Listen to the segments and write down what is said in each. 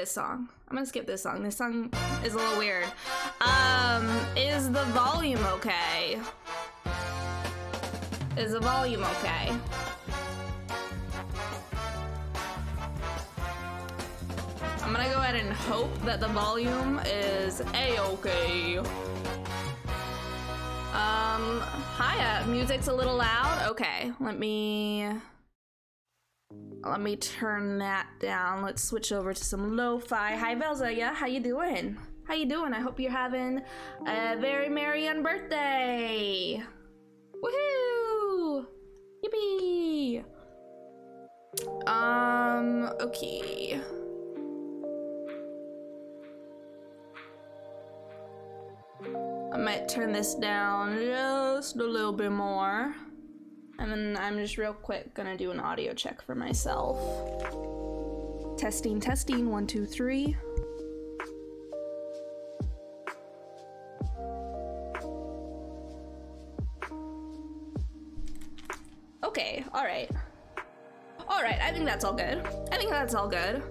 this song. I'm gonna skip this song. This song is a little weird. Is the volume okay? Is the volume okay? I'm gonna go ahead and hope that the volume is a-okay. Hiya, music's a little loud. Okay, let me turn that down. Let's switch over to some lo-fi. Hi, Velzaya, how you doing? How you doing? I hope you're having a very merry unbirthday. Woohoo! Yippee! Okay. I might turn this down just a little bit more. And then I'm just real quick gonna do an audio check for myself. Testing, testing, 1, 2, 3. Okay, alright. Alright, I think that's all good. I think that's all good.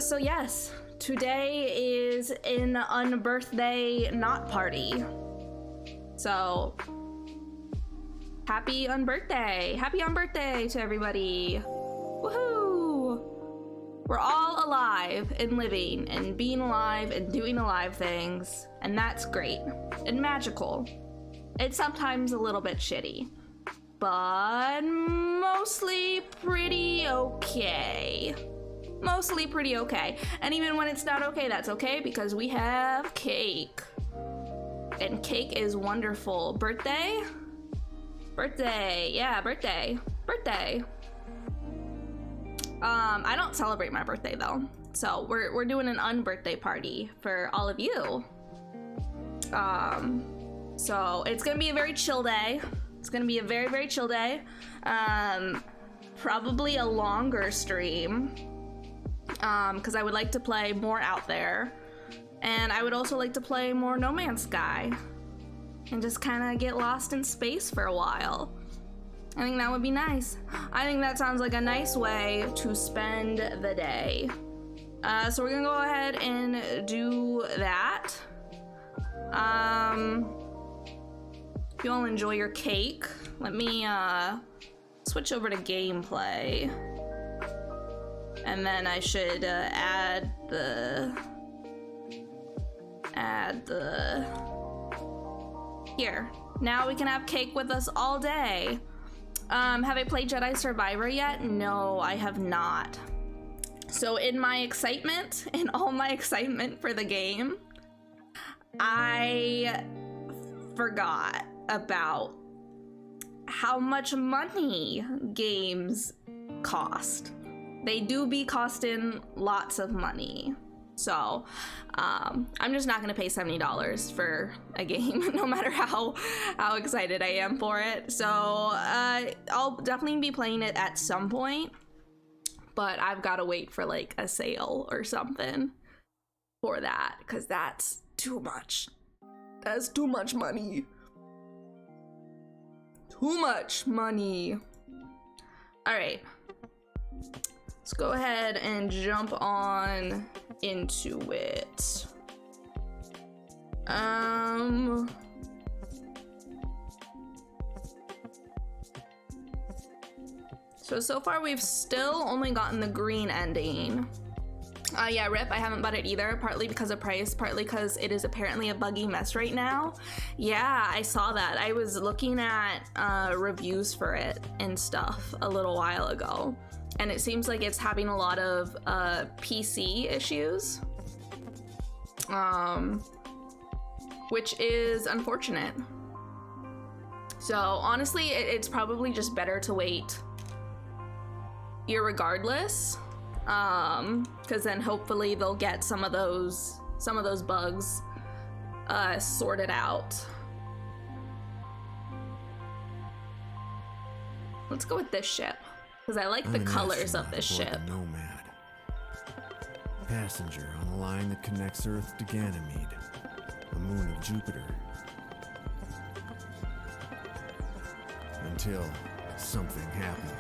So yes, today is an unbirthday not party. So, happy unbirthday! Happy unbirthday to everybody! Woohoo! We're all alive and living and being alive and doing alive things, and that's great and magical. It's sometimes a little bit shitty, but mostly pretty okay. Mostly pretty okay. And even when it's not okay, that's okay because we have cake. And cake is wonderful. Birthday? Birthday, yeah, birthday. Birthday. I don't celebrate my birthday though. So we're doing an unbirthday party for all of you. So it's gonna be a very chill day. It's gonna be a very, very chill day. Probably a longer stream. Because I would like to play more Out There. And I would also like to play more No Man's Sky. And just kind of get lost in space for a while. I think that would be nice. I think that sounds like a nice way to spend the day. So we're gonna go ahead and do that. If you all enjoy your cake, let me switch over to gameplay. And then I should add the here. Now we can have cake with us all day. Have I played Jedi Survivor yet? No, I have not. So in my excitement, in all my excitement for the game, I forgot about how much money games cost. They do be costing lots of money. So I'm just not gonna pay $70 for a game, no matter how excited I am for it. So I'll definitely be playing it at some point, but I've gotta wait for like a sale or something for that, because that's too much. That's too much money. Too much money. All right. Let's go ahead and jump on into it. So far we've still only gotten the green ending. Yeah, RIP, I haven't bought it either, partly because of price, partly because it is apparently a buggy mess right now. Yeah, I saw that. I was looking at reviews for it and stuff a little while ago, and it seems like it's having a lot of PC issues, which is unfortunate. So honestly, it's probably just better to wait irregardless, because then hopefully they'll get some of those bugs sorted out. Let's go with this ship, because I like the colors of this ship. Nomad. Passenger on a line that connects Earth to Ganymede, a moon of Jupiter. Until something happened.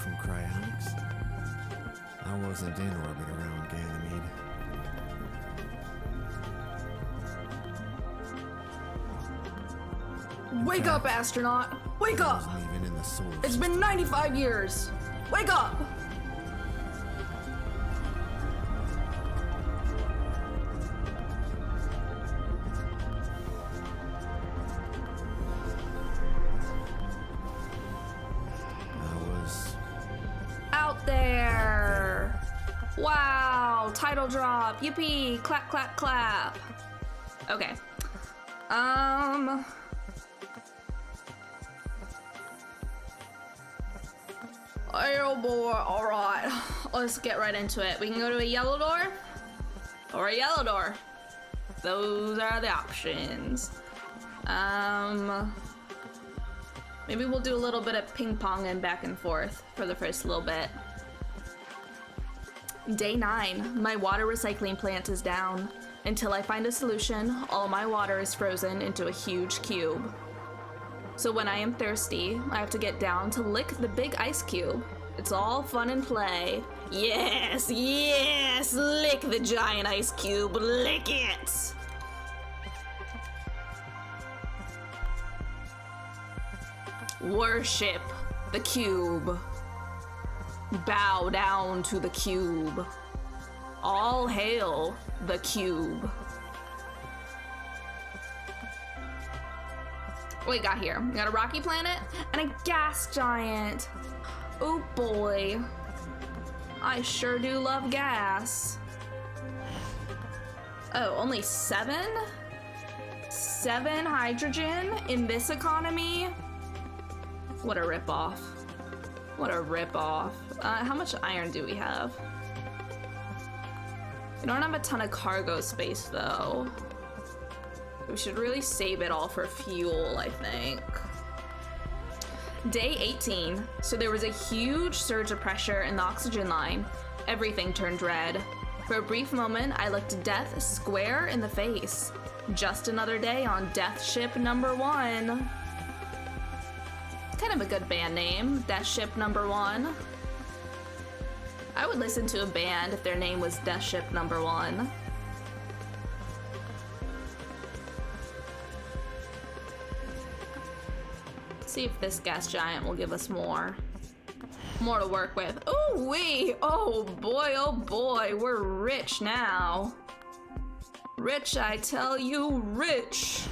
from cryonics? I wasn't in orbit around Ganymede. Wake up, astronaut! Wake I up! wasn't even in the solar It's system. been 95 years! Wake up! I was Out there! Wow! Title drop! Yippee! Clap, clap, clap! Okay. Oh boy, alright. Let's get right into it. We can go to a yellow door or a yellow door. Those are the options. Maybe we'll do a little bit of ping pong and back and forth for the first little bit. Day 9. My water recycling plant is down. Until I find a solution, all my water is frozen into a huge cube. So when I am thirsty, I have to get down to lick the big ice cube. It's all fun and play. Yes, yes, lick the giant ice cube, lick it! Worship the cube. Bow down to the cube. All hail the cube. What we got here? We got a rocky planet and a gas giant. Oh boy. I sure do love gas. Oh, only 7? 7 hydrogen in this economy? What a ripoff. What a ripoff. How much iron do we have? We don't have a ton of cargo space though. We should really save it all for fuel, I think. Day 18. So there was a huge surge of pressure in the oxygen line. Everything turned red. For a brief moment, I looked death square in the face. Just another day on Death Ship Number 1. Kind of a good band name, Death Ship Number 1. I would listen to a band if their name was Death Ship Number 1. See if this gas giant will give us more to work with. Oh wait, oh boy, we're rich now. Rich, I tell you, rich.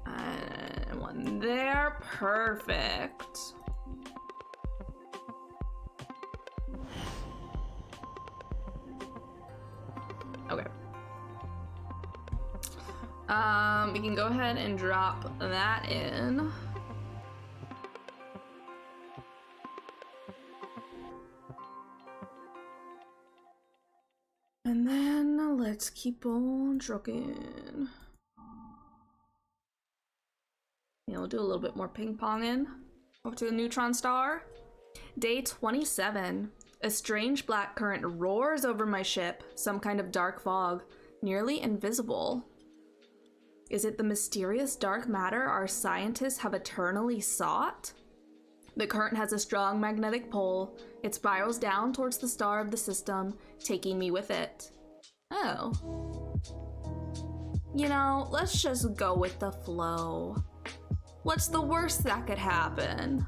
And one there, perfect. Okay. We can go ahead and drop that in. And then let's keep on trucking. Yeah, we'll do a little bit more ping ponging. Over to the neutron star. Day 27. A strange black current roars over my ship, some kind of dark fog, nearly invisible. Is it the mysterious dark matter our scientists have eternally sought? The current has a strong magnetic pull. It spirals down towards the star of the system, taking me with it. Oh. You know, let's just go with the flow. What's the worst that could happen?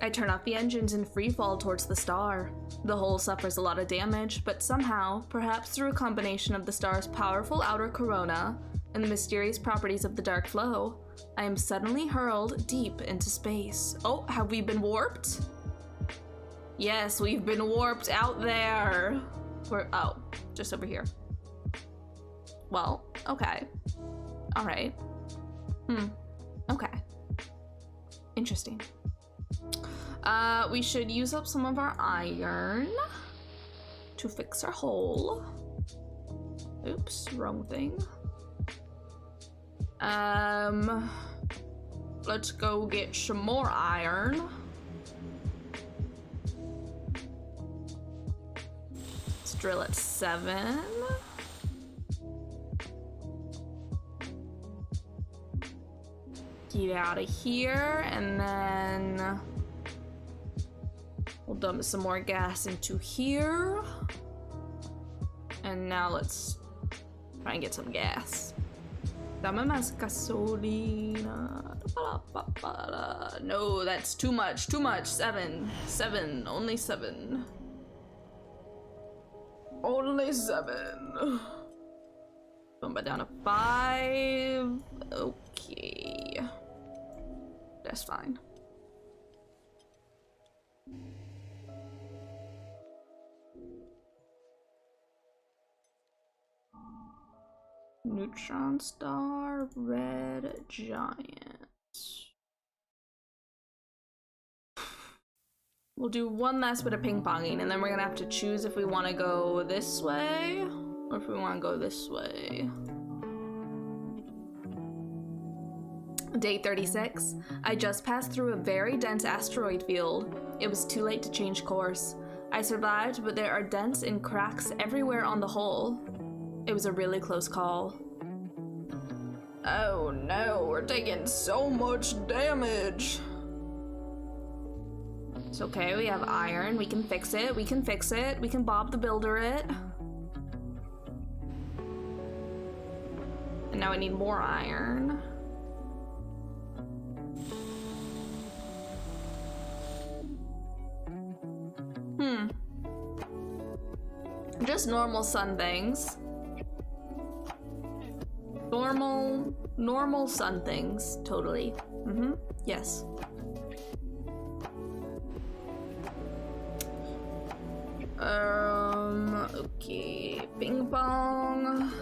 I turn off the engines and free fall towards the star. The hull suffers a lot of damage, but somehow, perhaps through a combination of the star's powerful outer corona and the mysterious properties of the dark flow, I am suddenly hurled deep into space. Oh, have we been warped? Yes, we've been warped out there. Oh, just over here. Well, okay. All right. Okay. Interesting. We should use up some of our iron to fix our hole. Oops, wrong thing. Let's go get some more iron. Let's drill at 7. get out of here, and then we'll dump some more gas into here. And now let's try and get some gas. Dame más gasolina. No, that's too much. 7, only 7. Only 7. Bump it down to 5. Okay. That's fine. Neutron star, red giant. We'll do one last bit of ping-ponging, and then we're gonna have to choose if we want to go this way or if we want to go this way. Day 36. I just passed through a very dense asteroid field. It was too late to change course. I survived, but there are dents and cracks everywhere on the hull. It was a really close call. Oh no, we're taking so much damage. It's okay, we have iron, we can fix it, we can Bob the Builder it. And now I need more iron. Just normal sun things. Normal sun things, totally. Yes. Okay, ping pong.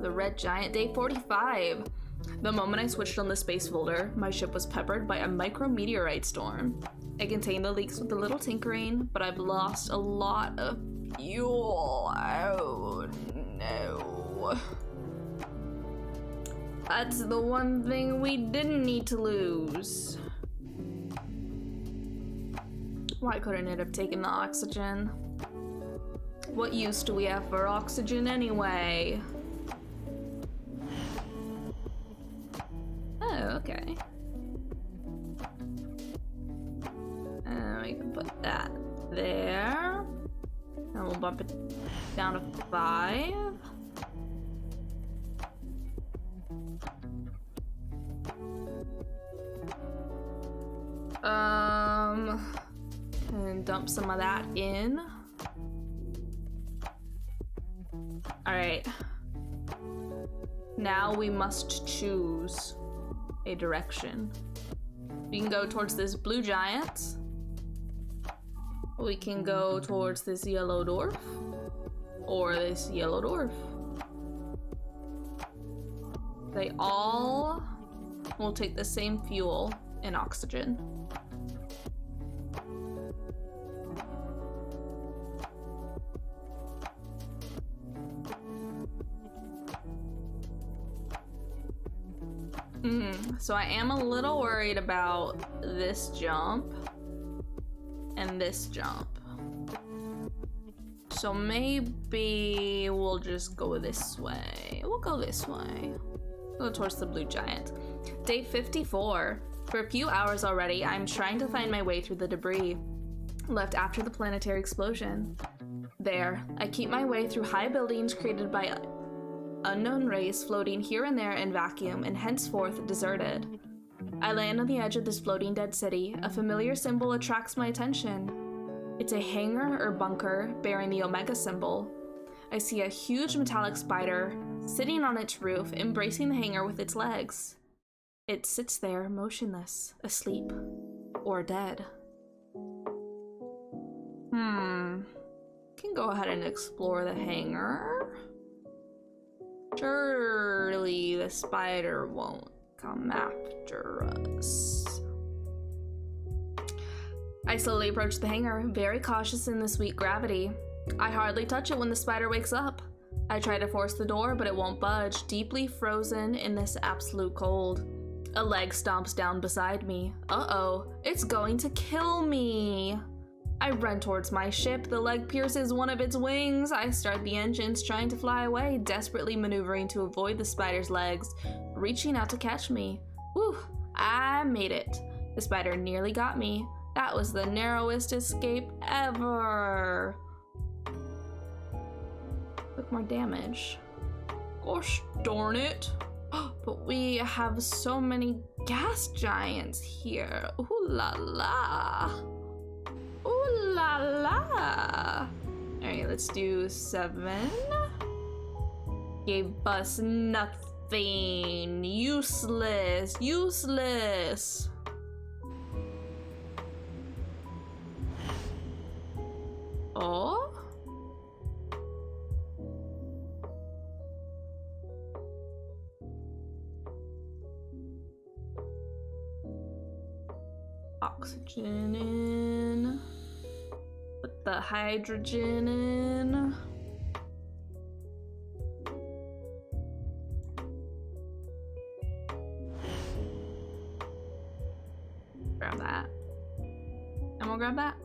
The red giant, day 45. The moment I switched on the space folder, my ship was peppered by a micrometeorite storm. It contained the leaks with a little tinkering, but I've lost a lot of fuel. Oh no. That's the one thing we didn't need to lose. Why couldn't it have taken the oxygen? What use do we have for oxygen anyway? Oh, okay. And we can put that there. And we'll bump it down to 5. And dump some of that in. All right. Now we must choose a direction. We can go towards this blue giant. We can go towards this yellow dwarf. Or this yellow dwarf. They all will take the same fuel and oxygen. So I am a little worried about this jump and this jump. So maybe we'll just go this way. We'll go this way. Go towards the blue giant. Day 54. For a few hours already, I'm trying to find my way through the debris left after the planetary explosion. There, I keep my way through high buildings created by unknown rays floating here and there in vacuum and henceforth deserted. I land on the edge of this floating dead city. A familiar symbol attracts my attention. It's a hangar or bunker bearing the Omega symbol. I see a huge metallic spider sitting on its roof, embracing the hangar with its legs. It sits there motionless, asleep, or dead. Can go ahead and explore the hangar. Surely the spider won't come after us. I slowly approach the hangar, very cautious in the sweet gravity. I hardly touch it when the spider wakes up. I try to force the door, but it won't budge, deeply frozen in this absolute cold. A leg stomps down beside me. Uh-oh, it's going to kill me. I run towards my ship. The leg pierces one of its wings. I start the engines, trying to fly away, desperately maneuvering to avoid the spider's legs, reaching out to catch me. Whew, I made it. The spider nearly got me. That was the narrowest escape ever. Took more damage. Gosh darn it. But we have so many gas giants here. Ooh la la. Ooh la la. Alright, let's do 7. Gave us nothing. Useless. Useless. Oh? Oxygen in. Put the hydrogen in. Grab that. And we'll grab that.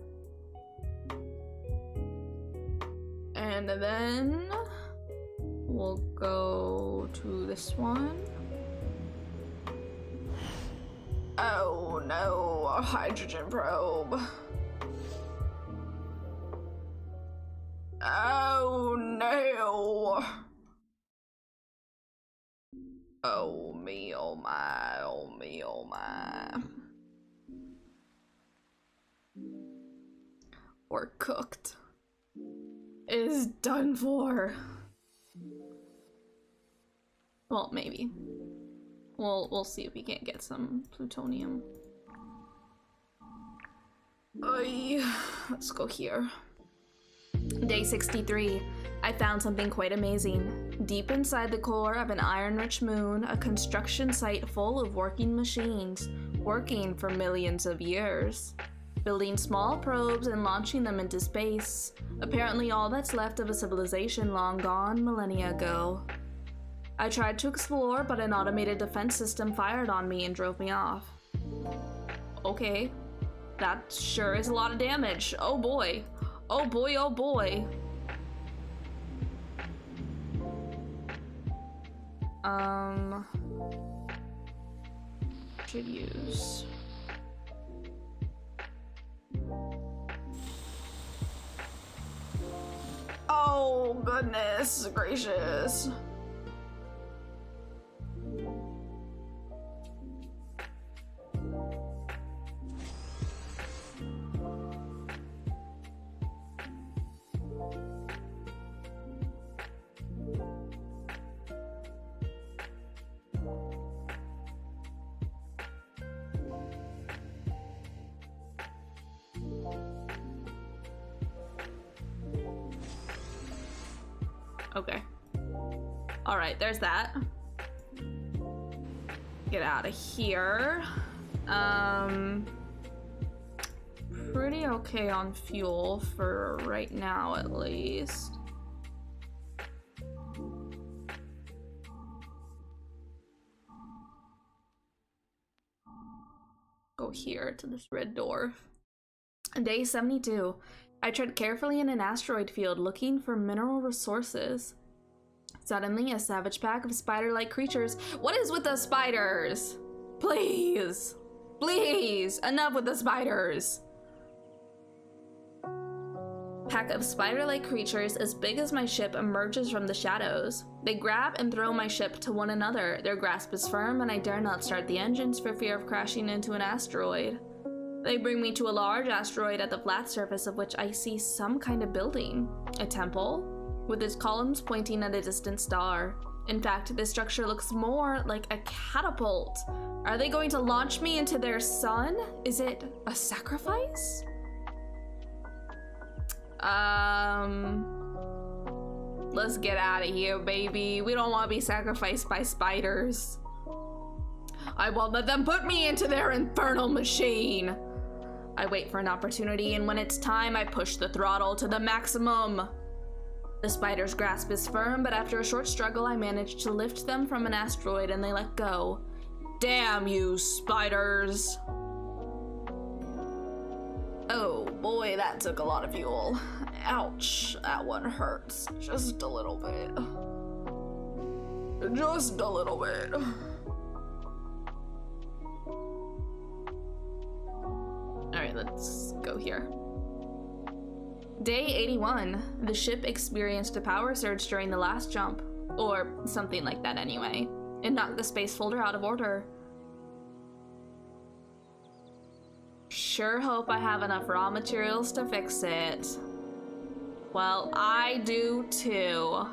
And then we'll go to this one. Oh no, a hydrogen probe. Oh no. Oh me, oh my, oh me, oh my. We're cooked. It is done for. Well, maybe. We'll see if we can't get some plutonium. Let's go here. Day 63. I found something quite amazing. Deep inside the core of an iron-rich moon, a construction site full of working machines, working for millions of years. Building small probes and launching them into space. Apparently all that's left of a civilization long gone millennia ago. I tried to explore, but an automated defense system fired on me and drove me off. Okay. That sure is a lot of damage. Oh boy. Oh boy, oh boy. Should use... Oh, goodness gracious. Okay. All right, there's that. Get out of here. Pretty okay on fuel for right now, at least. Go here to this red door. Day 72. I tread carefully in an asteroid field looking for mineral resources. Suddenly, a savage pack of spider-like creatures. What is with the spiders? Please! Please! Enough with the spiders! Pack of spider-like creatures as big as my ship emerges from the shadows. They grab and throw my ship to one another. Their grasp is firm and I dare not start the engines for fear of crashing into an asteroid. They bring me to a large asteroid at the flat surface of which I see some kind of building. A temple, with its columns pointing at a distant star. In fact, this structure looks more like a catapult. Are they going to launch me into their sun? Is it a sacrifice? Let's get out of here, baby. We don't want to be sacrificed by spiders. I won't let them put me into their infernal machine. I wait for an opportunity, and when it's time, I push the throttle to the maximum. The spider's grasp is firm, but after a short struggle, I manage to lift them from an asteroid and they let go. Damn you, spiders! Oh boy, that took a lot of fuel. Ouch, that one hurts. Just a little bit. Just a little bit. let's go here. Day 81. The ship experienced a power surge during the last jump. Or something like that anyway. It knocked the space folder out of order. Sure hope I have enough raw materials to fix it. Well, I do too.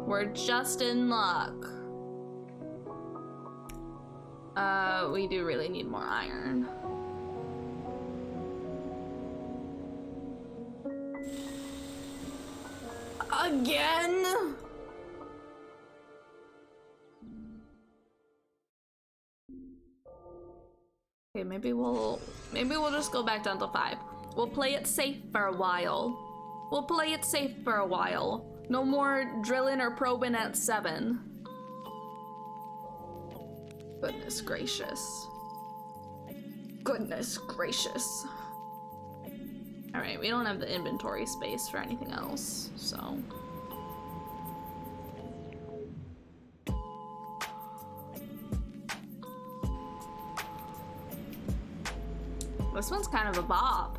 We're just in luck. We do really need more iron. Again? Okay, maybe we'll just go back down to 5. We'll play it safe for a while. We'll play it safe for a while. No more drilling or probing at 7. Goodness gracious. Goodness gracious. Alright, we don't have the inventory space for anything else, so. This one's kind of a bop.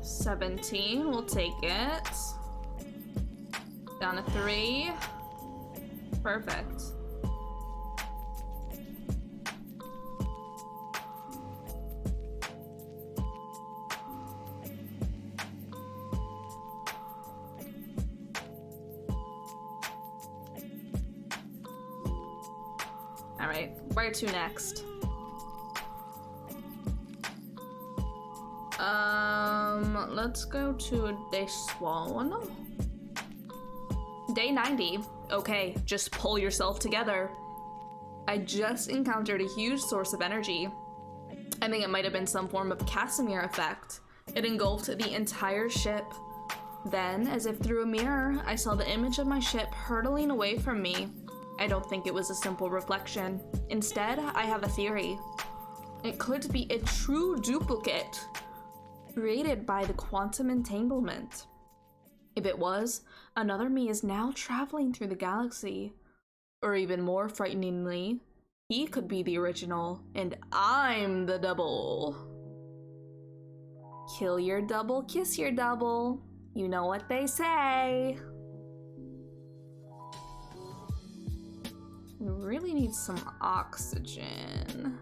17, we'll take it. Down to 3. Perfect. All right, where to next? Let's go to this one. Day 90. Okay, just pull yourself together. I just encountered a huge source of energy. I think it might have been some form of Casimir effect. It engulfed the entire ship. Then, as if through a mirror, I saw the image of my ship hurtling away from me. I don't think it was a simple reflection. Instead, I have a theory. It could be a true duplicate, created by the quantum entanglement. If it was, another me is now traveling through the galaxy. Or even more frighteningly, he could be the original, and I'm the double. Kill your double, kiss your double. You know what they say. We really need some oxygen.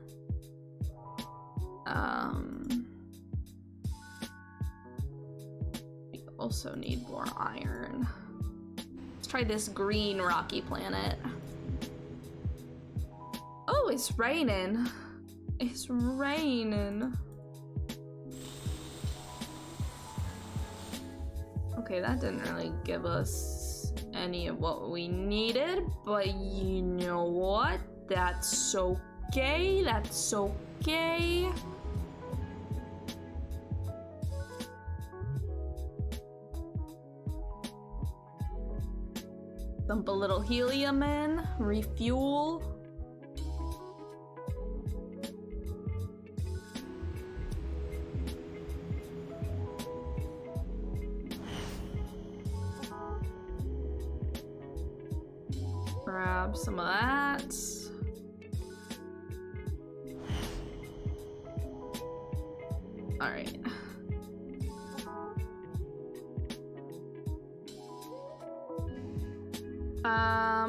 We also need more iron. Let's try this green rocky planet. Oh, it's raining. It's raining. Okay, that didn't really give us any of what we needed, but you know what? That's okay. That's okay. Dump a little helium in, refuel. Grab some of that. All right.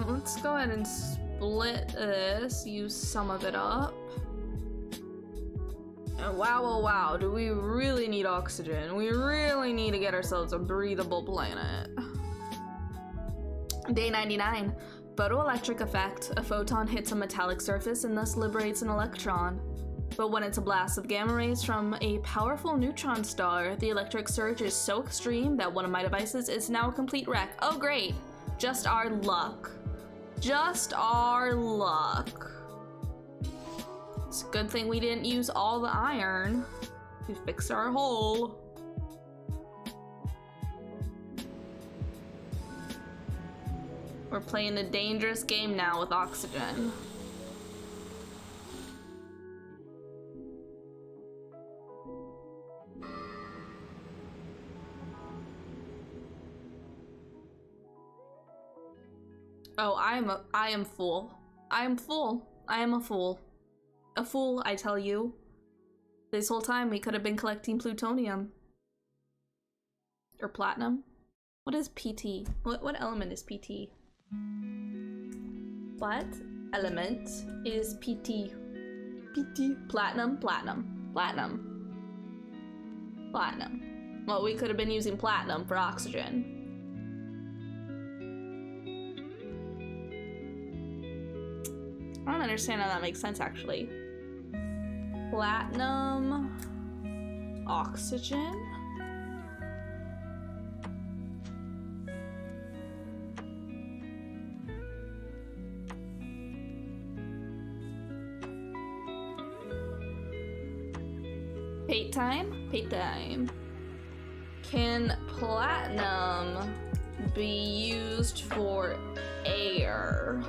Let's go ahead and split this, use some of it up. And wow, oh wow, do we really need oxygen? We really need to get ourselves a breathable planet. Day 99. Photoelectric effect. A photon hits a metallic surface and thus liberates an electron. But when it's a blast of gamma rays from a powerful neutron star, the electric surge is so extreme that one of my devices is now a complete wreck. Oh great! Just our luck. Just our luck. It's a good thing we didn't use all the iron to fix our hole. We're playing a dangerous game now with oxygen. Oh, I am full. I am full. I am a fool. A fool, I tell you. This whole time we could have been collecting plutonium. Or platinum. What is PT? What element is PT? What element is PT? PT. Platinum, platinum, platinum. Platinum. Well, we could have been using platinum for oxygen. I don't understand how that makes sense, actually. Platinum, oxygen. Pate time? Pate time. Can platinum be used for air?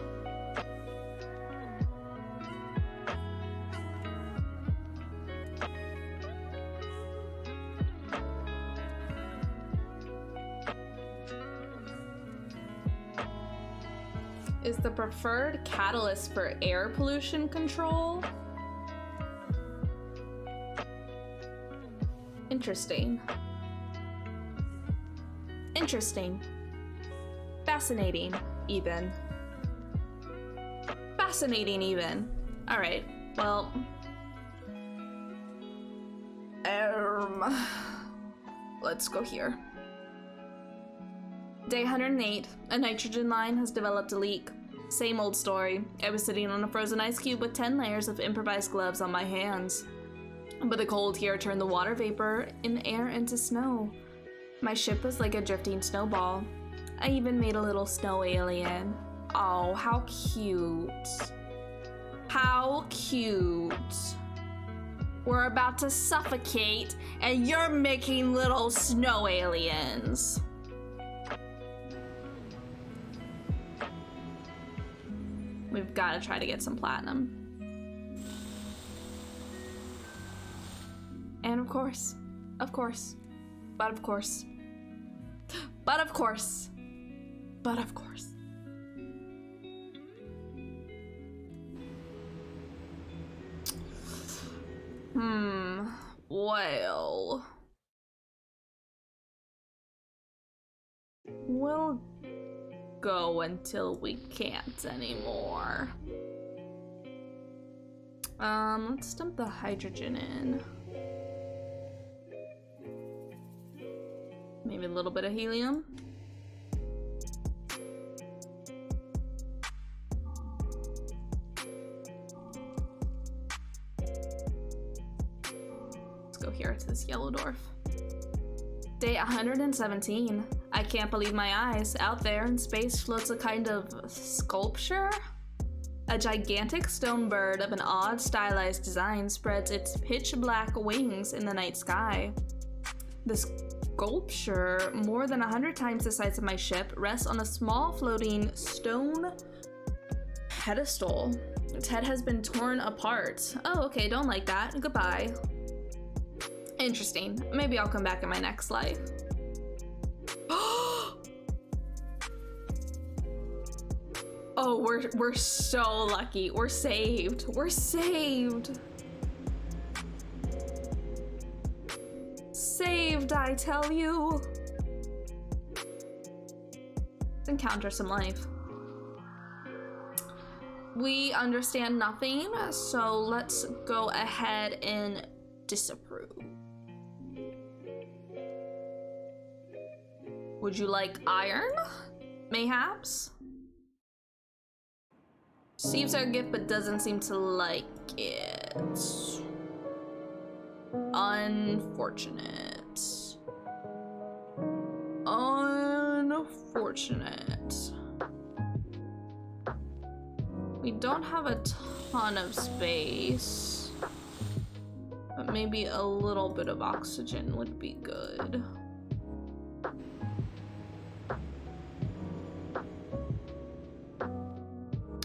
Is the preferred catalyst for air pollution control? Interesting. Interesting. Fascinating, even. Fascinating, even. Alright, well. Let's go here. Day 108. A nitrogen line has developed a leak. Same old story. I was sitting on a frozen ice cube with 10 layers of improvised gloves on my hands. But the cold here turned the water vapor in the air into snow. My ship was like a drifting snowball. I even made a little snow alien. Oh, how cute. How cute. We're about to suffocate, and you're making little snow aliens. We've got to try to get some platinum. And of course, but of course, but of course, but of course. Well. We'll go until we can't anymore. Let's dump the hydrogen in. Maybe a little bit of helium. Let's go here to this yellow dwarf. Day 117. I can't believe my eyes. Out there in space floats a kind of sculpture? A gigantic stone bird of an odd stylized design spreads its pitch black wings in the night sky. The sculpture, more than 100 times the size of my ship, rests on a small floating stone pedestal. Its head has been torn apart. Oh, okay, don't like that. Goodbye. Interesting. Maybe I'll come back in my next life. Oh, we're so lucky. We're saved. We're saved. Saved, I tell you. Let's encounter some life. We understand nothing, so let's go ahead and disapprove. Would you like iron? Mayhaps? Receives our gift but doesn't seem to like it. Unfortunate. Unfortunate. We don't have a ton of space, but maybe a little bit of oxygen would be good.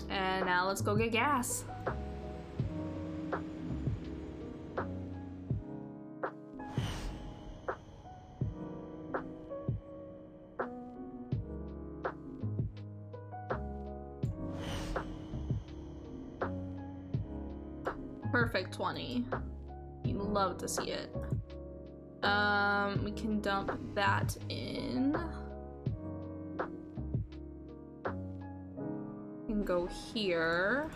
And now let's go get gas. Perfect 20. You love to see it. We can dump that in. We can go here.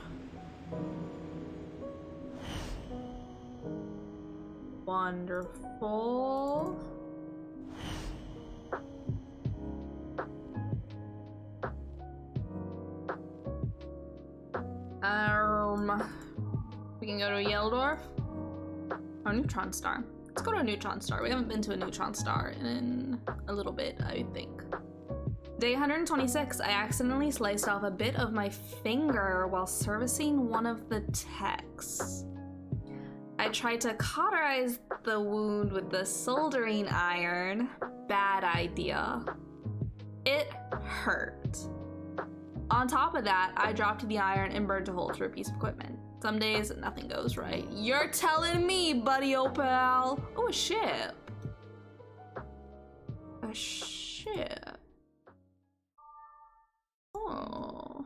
Wonderful. We can go to Yeldorf or Neutron Star. Let's go to a Neutron Star. We haven't been to a Neutron Star in a little bit, I think. Day 126, I accidentally sliced off a bit of my finger while servicing one of the techs. I tried to cauterize the wound with the soldering iron. Bad idea. It hurt. On top of that, I dropped the iron and burned a hole through a piece of equipment. Some days, nothing goes right. You're telling me, buddy, pal. Oh, a ship. A ship. Oh,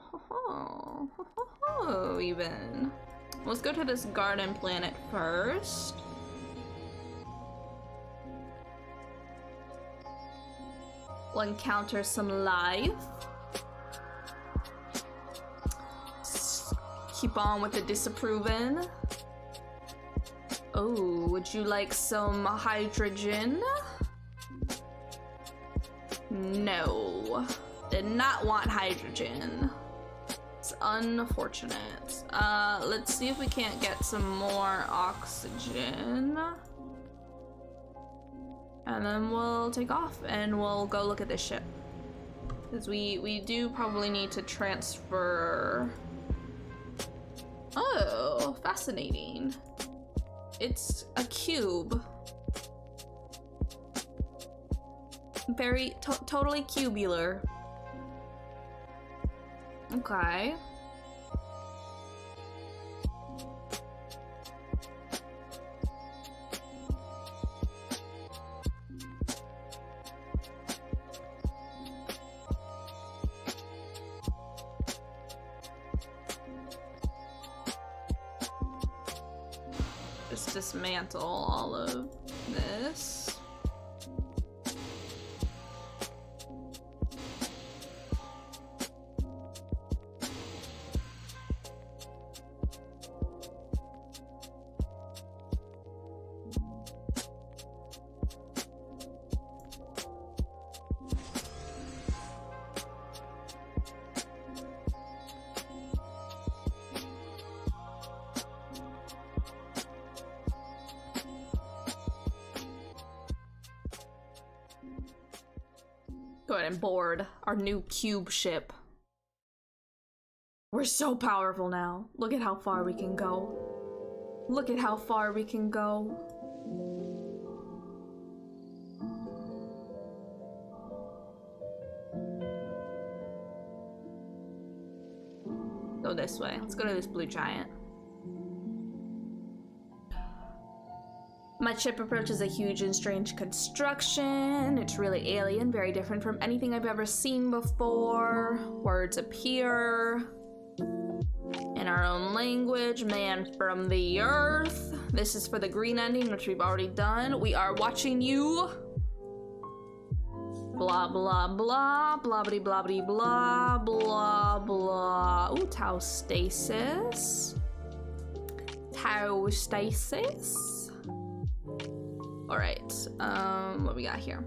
even. Let's go to this garden planet first. We'll encounter some life. Keep on with the disapproving. Oh, would you like some hydrogen? No. Did not want hydrogen. It's unfortunate. Let's see if we can't get some more oxygen. And then we'll take off and we'll go look at this ship. Because we do probably need to transfer. Oh, fascinating. It's a cube. Very, totally cubular. Okay. Just dismantle all of this. Go ahead and board our new cube ship. We're so powerful now. Look at how far we can go. Look at how far we can go. Go this way. Let's go to this blue giant. My ship approaches a huge and strange construction. It's really alien, very different from anything I've ever seen before. Words appear in our own language. Man from the Earth. This is for the green ending, which we've already done. We are watching you. Blah, blah, blah. Blobbity, blobbity, blah, blah, blah. Ooh, Tau stasis. Tau stasis. Alright, what we got here?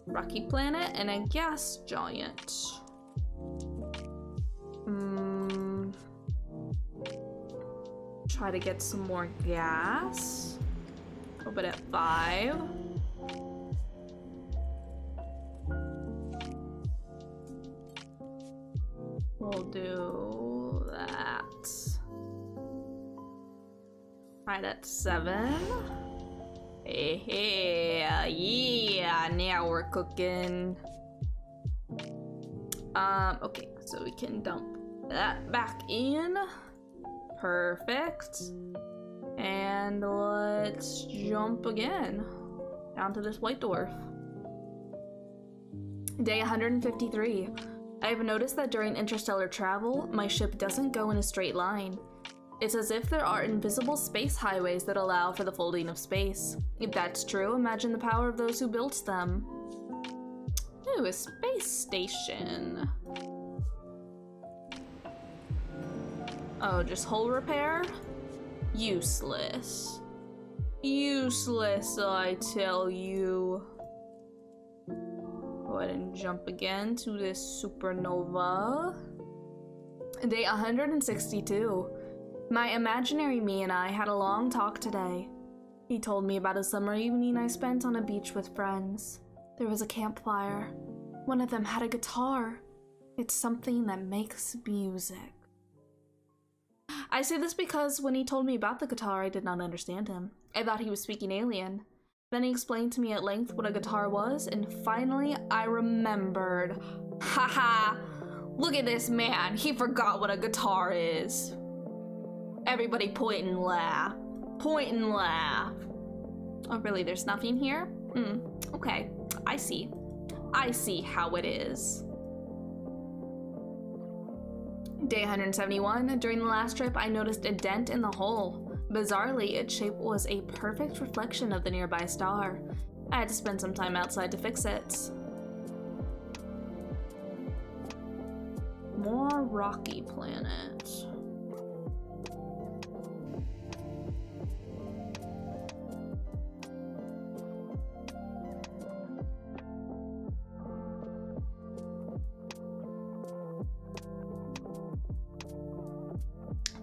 Rocky planet and a gas giant. Try to get some more gas. Open at 5. We'll do that. Right at 7. Hey, yeah, now we're cooking. Okay, so we can dump that back in. Perfect. And let's jump again down to this white dwarf. Day 153. I have noticed that during interstellar travel, my ship doesn't go in a straight line. It's as if there are invisible space highways that allow for the folding of space. If that's true, imagine the power of those who built them. Ooh, a space station. Oh, just hull repair? Useless. Useless, I tell you. Go ahead and jump again to this supernova. Day 162. My imaginary me and I had a long talk today. He told me about a summer evening I spent on a beach with friends. There was a campfire. One of them had a guitar. It's something that makes music. I say this because when he told me about the guitar, I did not understand him. I thought he was speaking alien. Then he explained to me at length what a guitar was, and finally I remembered. Haha! Look at this man, he forgot what a guitar is. Everybody point and laugh. Point and laugh. Oh really, there's nothing here? Okay, I see. I see how it is. Day 171. During the last trip, I noticed a dent in the hull. Bizarrely, its shape was a perfect reflection of the nearby star. I had to spend some time outside to fix it. More rocky planet.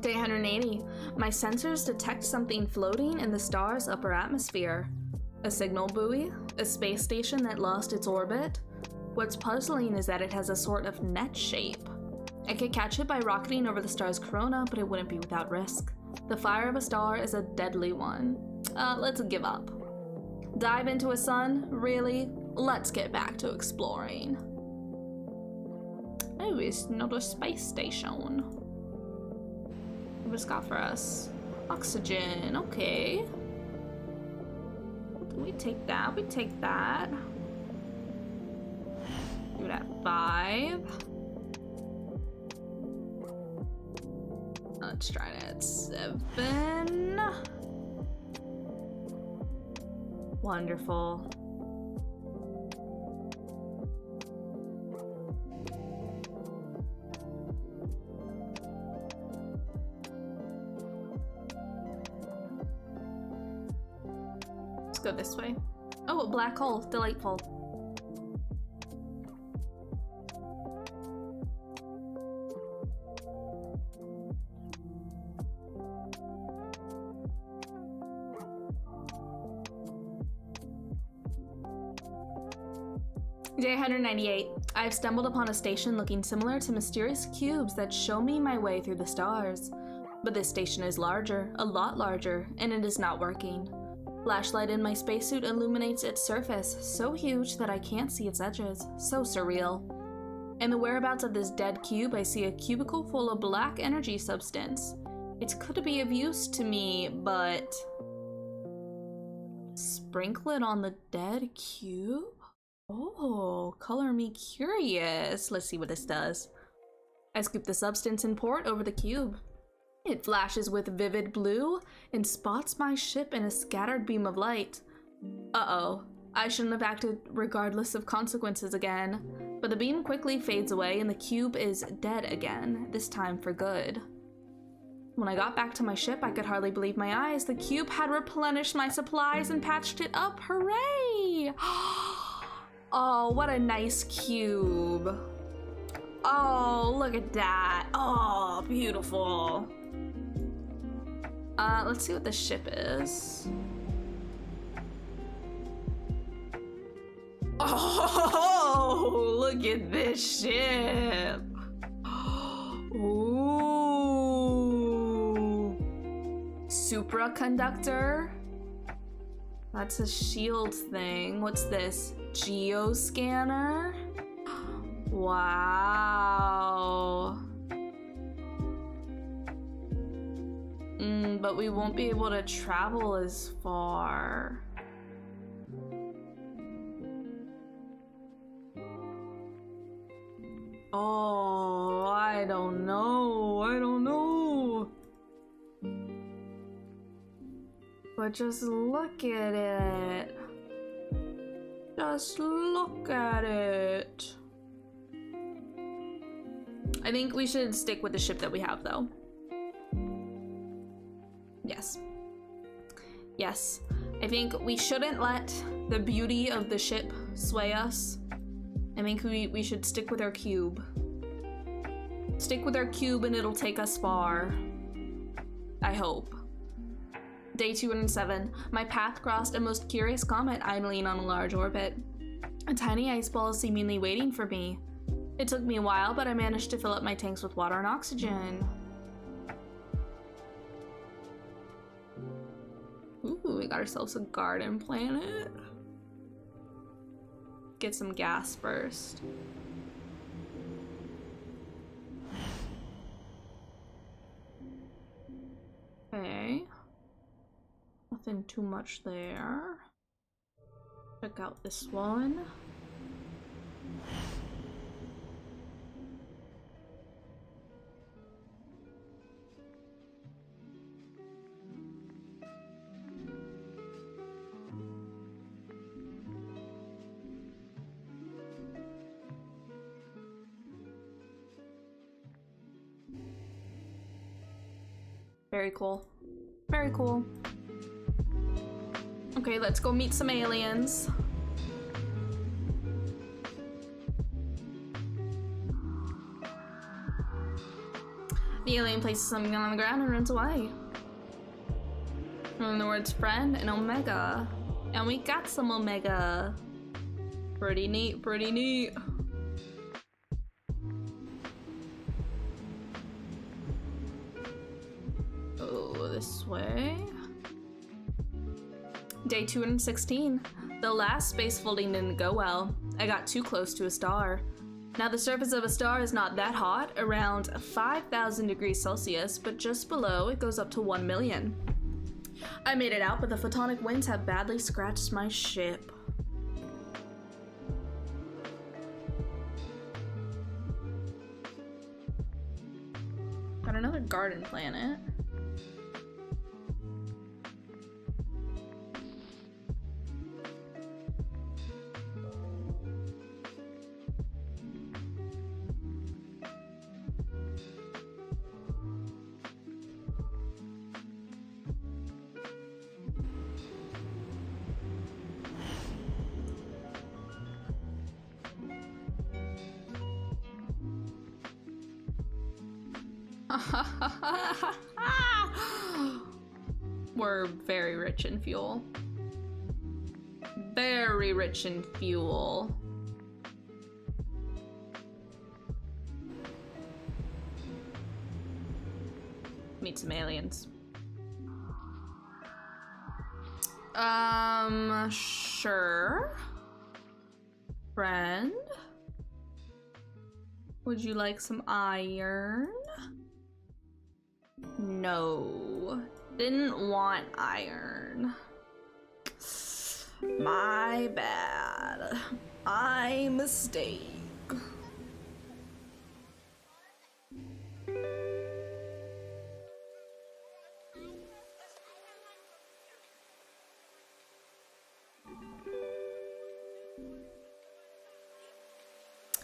Day 180. My sensors detect something floating in the star's upper atmosphere. A signal buoy? A space station that lost its orbit? What's puzzling is that it has a sort of net shape. I could catch it by rocketing over the star's corona, but it wouldn't be without risk. The fire of a star is a deadly one. Let's give up. Dive into a sun? Really? Let's get back to exploring. Oh, it's not a space station. What's it got for us? Oxygen, okay. We take that, we take that. Do that 5. Let's try it at 7. Wonderful. Go this way. Oh, a black hole. Delightful. Day 198. I have stumbled upon a station looking similar to mysterious cubes that show me my way through the stars. But this station is larger, a lot larger, and it is not working. Flashlight in my spacesuit illuminates its surface, so huge that I can't see its edges. So surreal. In the whereabouts of this dead cube, I see a cubicle full of black energy substance. It could be of use to me, but... Sprinkle it on the dead cube? Oh, color me curious. Let's see what this does. I scoop the substance and pour it over the cube. It flashes with vivid blue and spots my ship in a scattered beam of light. Uh-oh, I shouldn't have acted regardless of consequences again. But the beam quickly fades away and the cube is dead again, this time for good. When I got back to my ship, I could hardly believe my eyes. The cube had replenished my supplies and patched it up. Hooray! Oh, what a nice cube. Oh, look at that. Oh, beautiful. Let's see what the ship is. Oh, look at this ship. Ooh. Supraconductor. That's a shield thing. What's this? Geoscanner? Wow. But we won't be able to travel as far. Oh, I don't know. but just look at it. Just look at it. I think we should stick with the ship that we have, though. Yes. Yes. I think we shouldn't let the beauty of the ship sway us. I think we should stick with our cube. Stick with our cube and it'll take us far. I hope. Day 207. My path crossed a most curious comet idling on a large orbit. A tiny ice ball is seemingly waiting for me. It took me a while, but I managed to fill up my tanks with water and oxygen. Ooh, we got ourselves a garden planet. Get some gas first. Okay. Nothing too much there. Check out this one. Very cool. Very cool. Okay, let's go meet some aliens. The alien places something on the ground and runs away. And the words friend and omega. And we got some omega. Pretty neat, pretty neat. Oh, this way. Day 216. The last space folding didn't go well. I got too close to a star. Now the surface of a star is not that hot, around 5,000 degrees Celsius, but just below it goes up to 1 million. I made it out, but the photonic winds have badly scratched my ship. Got another garden planet. We're very rich in fuel. Very rich in fuel. Meet some aliens. Sure. Friend? Would you like some iron? No. Didn't want iron. My bad. My mistake.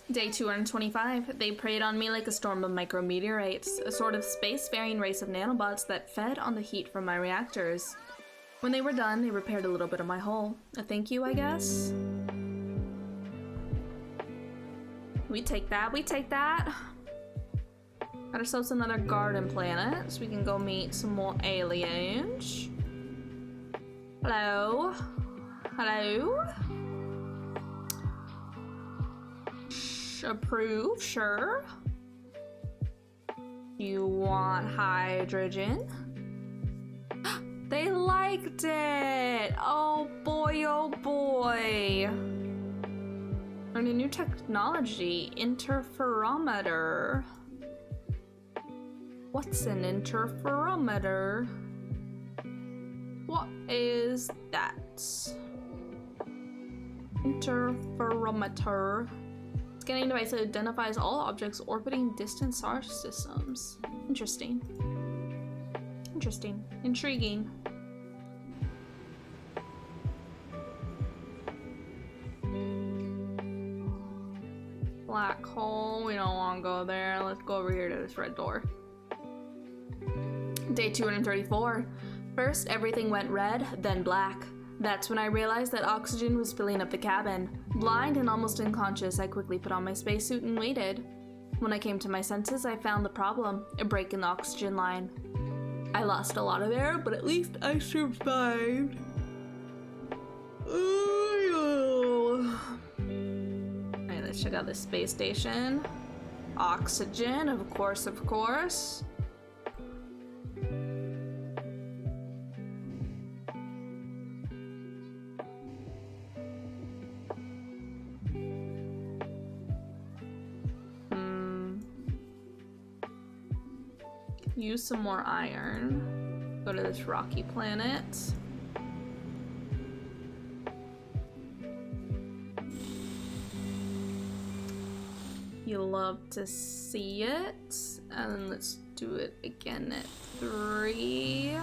Day 225. They preyed on me like a storm of micrometeorites, a sort of space-faring race of nanobots that fed on the heat from my reactors. When they were done, they repaired a little bit of my hull. A thank you, I guess? We take that, we take that. Got ourselves another garden planet, so we can go meet some more aliens. Hello? Hello? Approve, sure. You want hydrogen? They liked it! Oh boy, oh boy. Learn a new technology, interferometer. What's an interferometer? What is that? Interferometer. Scanning device that identifies all objects orbiting distant star systems. Interesting. Interesting. Intriguing. black hole. We don't want to go there. Let's go over here to this red door. Day 234. First, everything went red, then black. That's when I realized that oxygen was filling up the cabin. Blind and almost unconscious, I quickly put on my spacesuit and waited. When I came to my senses, I found the problem, a break in the oxygen line. I lost a lot of air, but at least I survived. Alright, let's check out this space station. Oxygen, of course, of course. Use some more iron. Go to this rocky planet. You love to see it. And let's do it again at 3.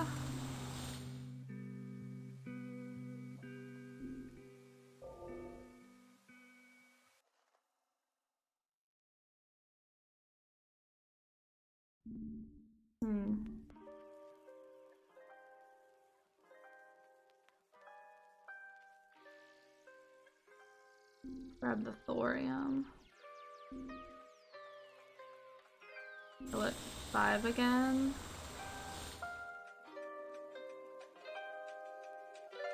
Grab the thorium. Go at 5 again.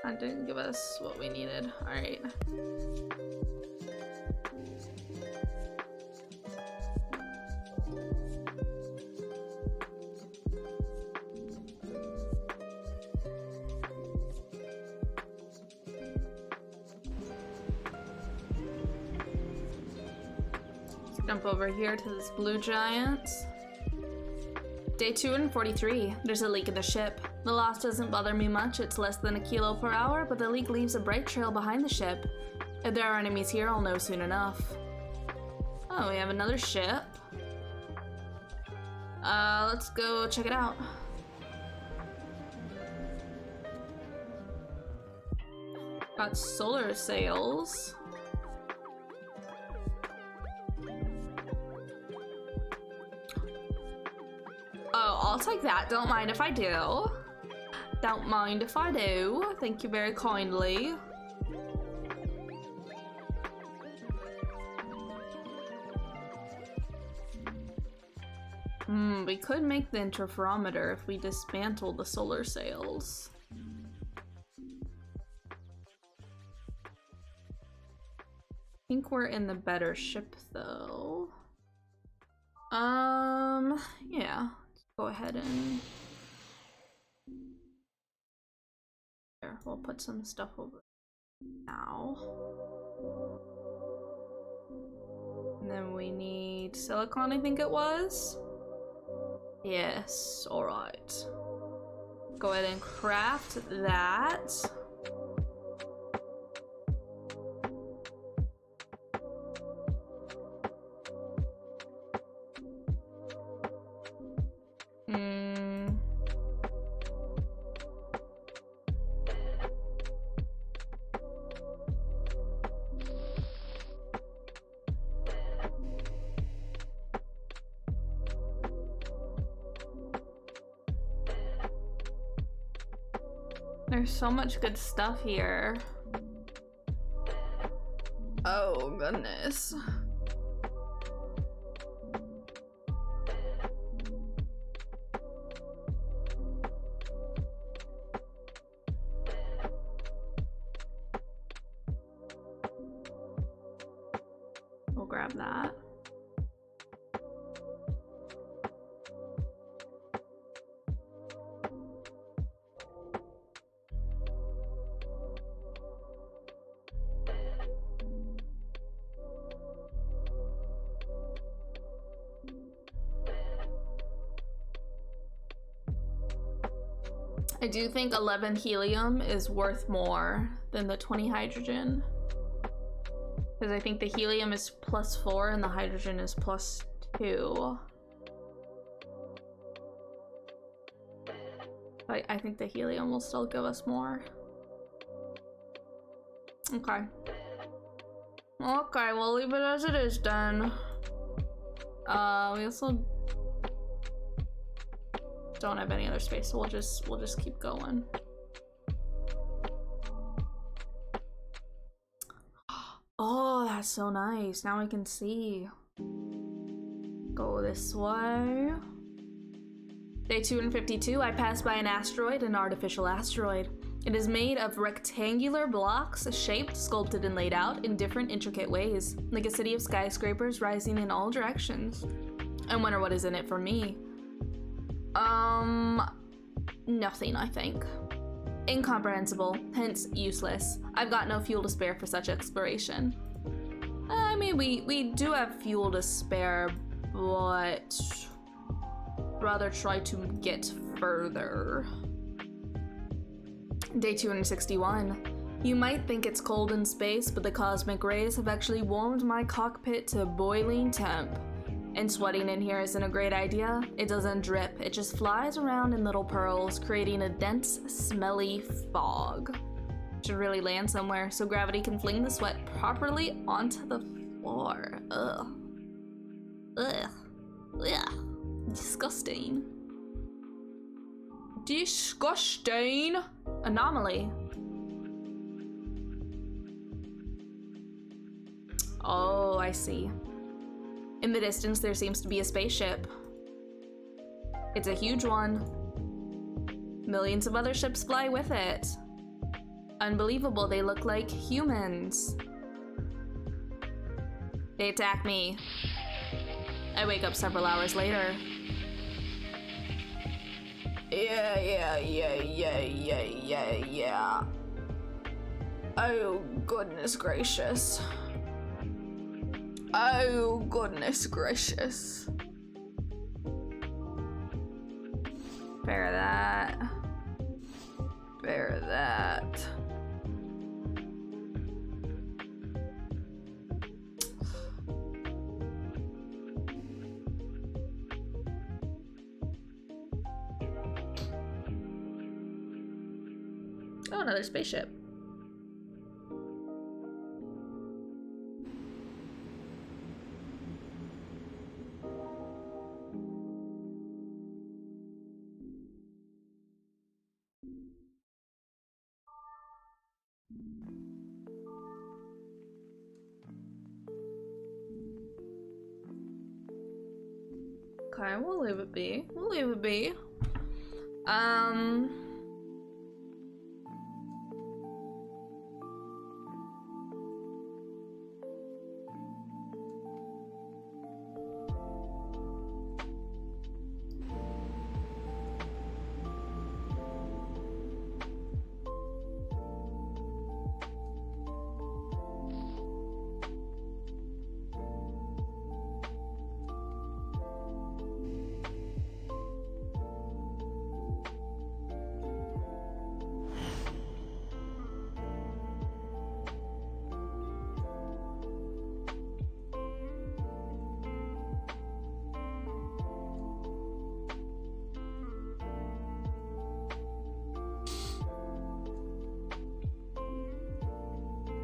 That didn't give us what we needed. Alright. Jump over here to this blue giant. Day 243. There's a leak in the ship. The loss doesn't bother me much. It's less than 1 kilo per hour, but the leak leaves a bright trail behind the ship. If there are enemies here, I'll know soon enough. Oh, we have another ship. Let's go check it out. Got solar sails. Oh, I'll take that. Don't mind if I do. Don't mind if I do. Thank you very kindly. We could make the interferometer if we dismantle the solar sails. I think we're in the better ship though. Yeah. Go ahead and there, we'll put some stuff over now. And then we need silicon, I think it was. Yes, alright. Go ahead and craft that. There's so much good stuff here. Oh, goodness. We'll grab that. I do think 11 helium is worth more than the 20 hydrogen. Because I think the helium is +4 and the hydrogen is +2. But I think the helium will still give us more. Okay. Okay, we'll leave it as it is then. We also don't have any other space, so we'll just keep going. Oh, that's so nice. Now I can see. Go this way. Day 252, I passed by an asteroid, an artificial asteroid. It is made of rectangular blocks, shaped, sculpted, and laid out in different intricate ways, like a city of skyscrapers rising in all directions. I wonder what is in it for me. Nothing, I think. Incomprehensible, hence useless. I've got no fuel to spare for such exploration. I mean, we do have fuel to spare, but rather try to get further. Day 261. You might think it's cold in space, but the cosmic rays have actually warmed my cockpit to boiling temp. And sweating in here isn't a great idea. It doesn't drip, it just flies around in little pearls, creating a dense, smelly fog. Should really land somewhere so gravity can fling the sweat properly onto the floor. Ugh. Ugh. Ugh. Disgusting. Disgusting. Anomaly. Oh, I see. In the distance, there seems to be a spaceship. It's a huge one. Millions of other ships fly with it. Unbelievable, they look like humans. They attack me. I wake up several hours later. Yeah. Oh, goodness gracious. Oh, goodness gracious. Bear that. Bear that. Oh, another spaceship. Okay, we'll leave it be. We'll leave it be.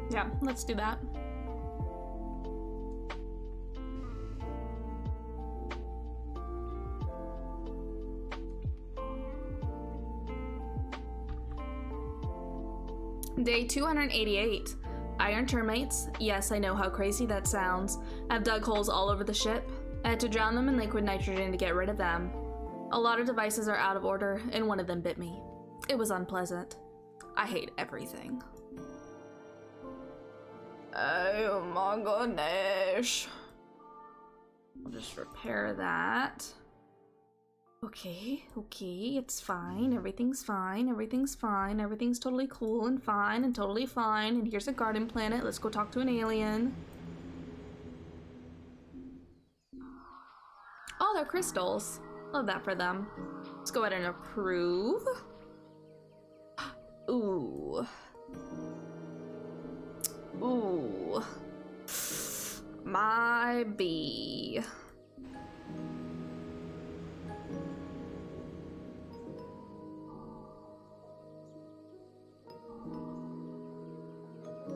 Yeah, let's do that. Day 288. Iron termites. Yes, I know how crazy that sounds. I've dug holes all over the ship. I had to drown them in liquid nitrogen to get rid of them. A lot of devices are out of order, and one of them bit me. It was unpleasant. I hate everything. Oh my goodness. I'll just repair that. Okay, it's fine. Everything's fine. Everything's totally cool and fine and totally fine. And here's a garden planet. Let's go talk to an alien. Oh, they're crystals. Love that for them. Let's go ahead and approve. Ooh. Ooh. My bee.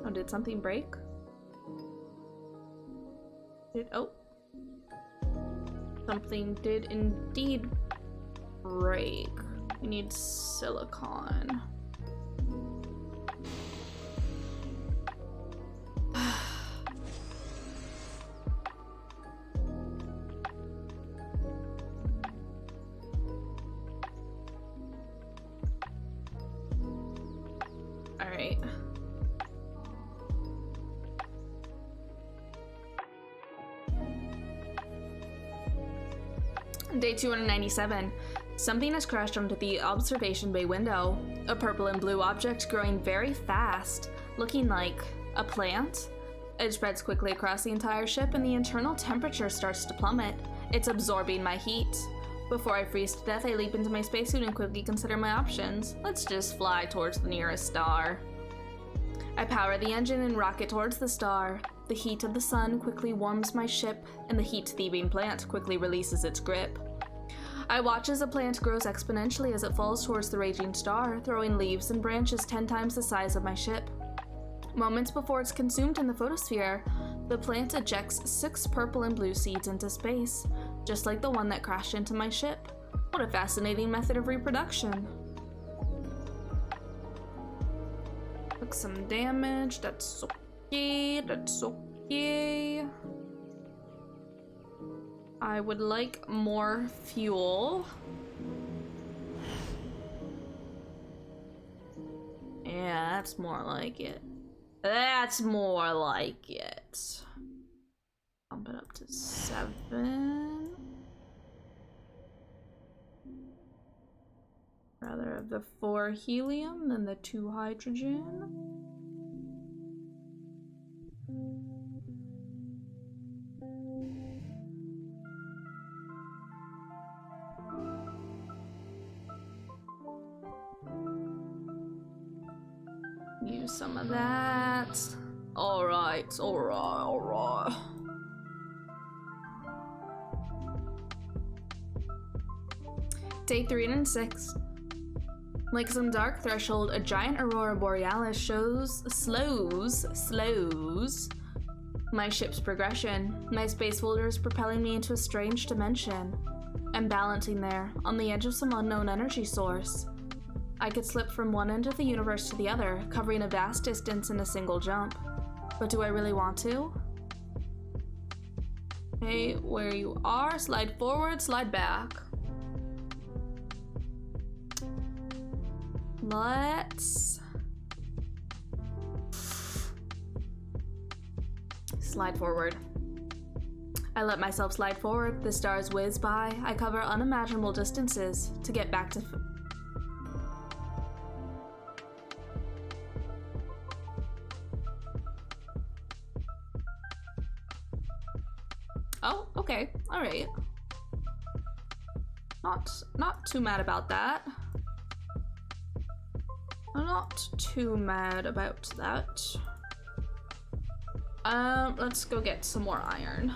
Oh, did something break? Oh. Something did indeed break. We need silicon. All right. Day 297. Something has crashed onto the observation bay window. A purple and blue object growing very fast, looking like a plant. It spreads quickly across the entire ship and the internal temperature starts to plummet. It's absorbing my heat. Before I freeze to death, I leap into my spacesuit and quickly consider my options. Let's just fly towards the nearest star. I power the engine and rocket towards the star. The heat of the sun quickly warms my ship, and the heat-thieving plant quickly releases its grip. I watch as the plant grows exponentially as it falls towards the raging star, throwing leaves and branches 10 times the size of my ship. Moments before it's consumed in the photosphere, the plant ejects 6 purple and blue seeds into space, just like the one that crashed into my ship. What a fascinating method of reproduction. Took some damage, that's okay, that's okay. I would like more fuel. Yeah, that's more like it. That's more like it. Bump it up to 7. Rather have the 4 helium than the 2 hydrogen. Use some of that. Alright. Day 306. Like some dark threshold, a giant aurora borealis slows my ship's progression. My space folder is propelling me into a strange dimension. I'm balancing there, on the edge of some unknown energy source. I could slip from one end of the universe to the other, covering a vast distance in a single jump. But do I really want to? Okay, where you are, slide forward, slide back. Let's slide forward. I let myself slide forward, the stars whiz by, I cover unimaginable distances to get back to Oh, okay, alright. Not too mad about that. I'm not too mad about that. Let's go get some more iron.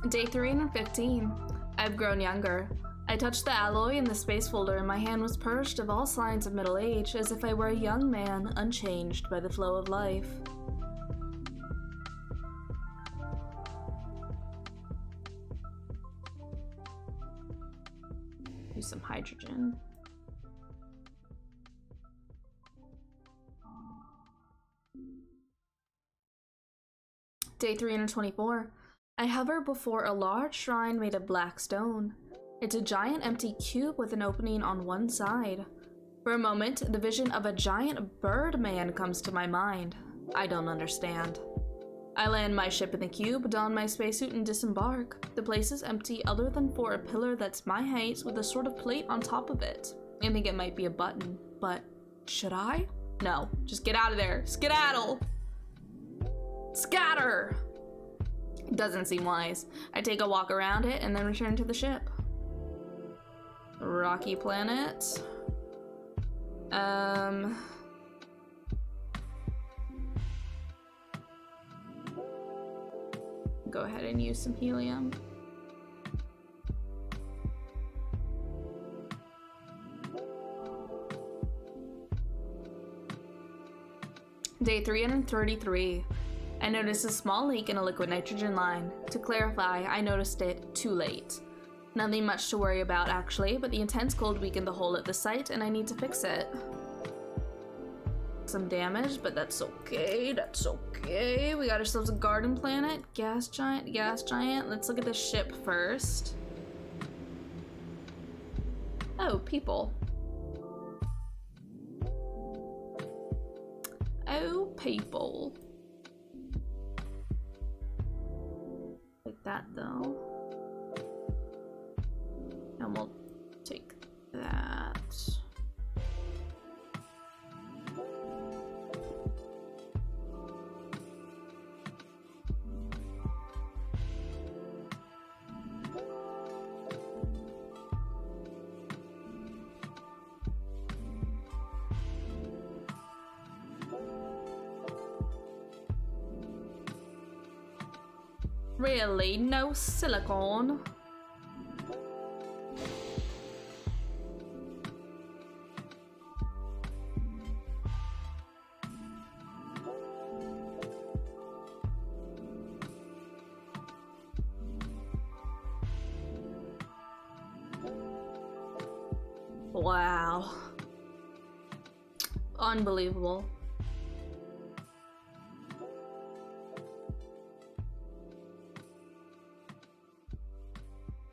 Day 315. I've grown younger. I touched the alloy in the space folder and my hand was purged of all signs of middle age, as if I were a young man unchanged by the flow of life. Use some hydrogen. Day 324. I hover before a large shrine made of black stone. It's a giant empty cube with an opening on one side. For a moment, the vision of a giant bird man comes to my mind. I don't understand. I land my ship in the cube, don my spacesuit, and disembark. The place is empty other than for a pillar that's my height with a sort of plate on top of it. I think it might be a button, but should I? No, just get out of there. Skedaddle! Scatter! Doesn't seem wise. I take a walk around it and then return to the ship. rocky planet. Go ahead and use some helium. Day 333. I noticed a small leak in a liquid nitrogen line. To clarify, I noticed it too late. Nothing much to worry about, actually, but the intense cold weakened the hole at the site, and I need to fix it. Some damage, but that's okay, that's okay. We got ourselves a garden planet, gas giant, gas giant. Let's look at the ship first. Oh, people. Oh, people. Like that, though. And we'll take that. Really? No silicone? Wow. Unbelievable.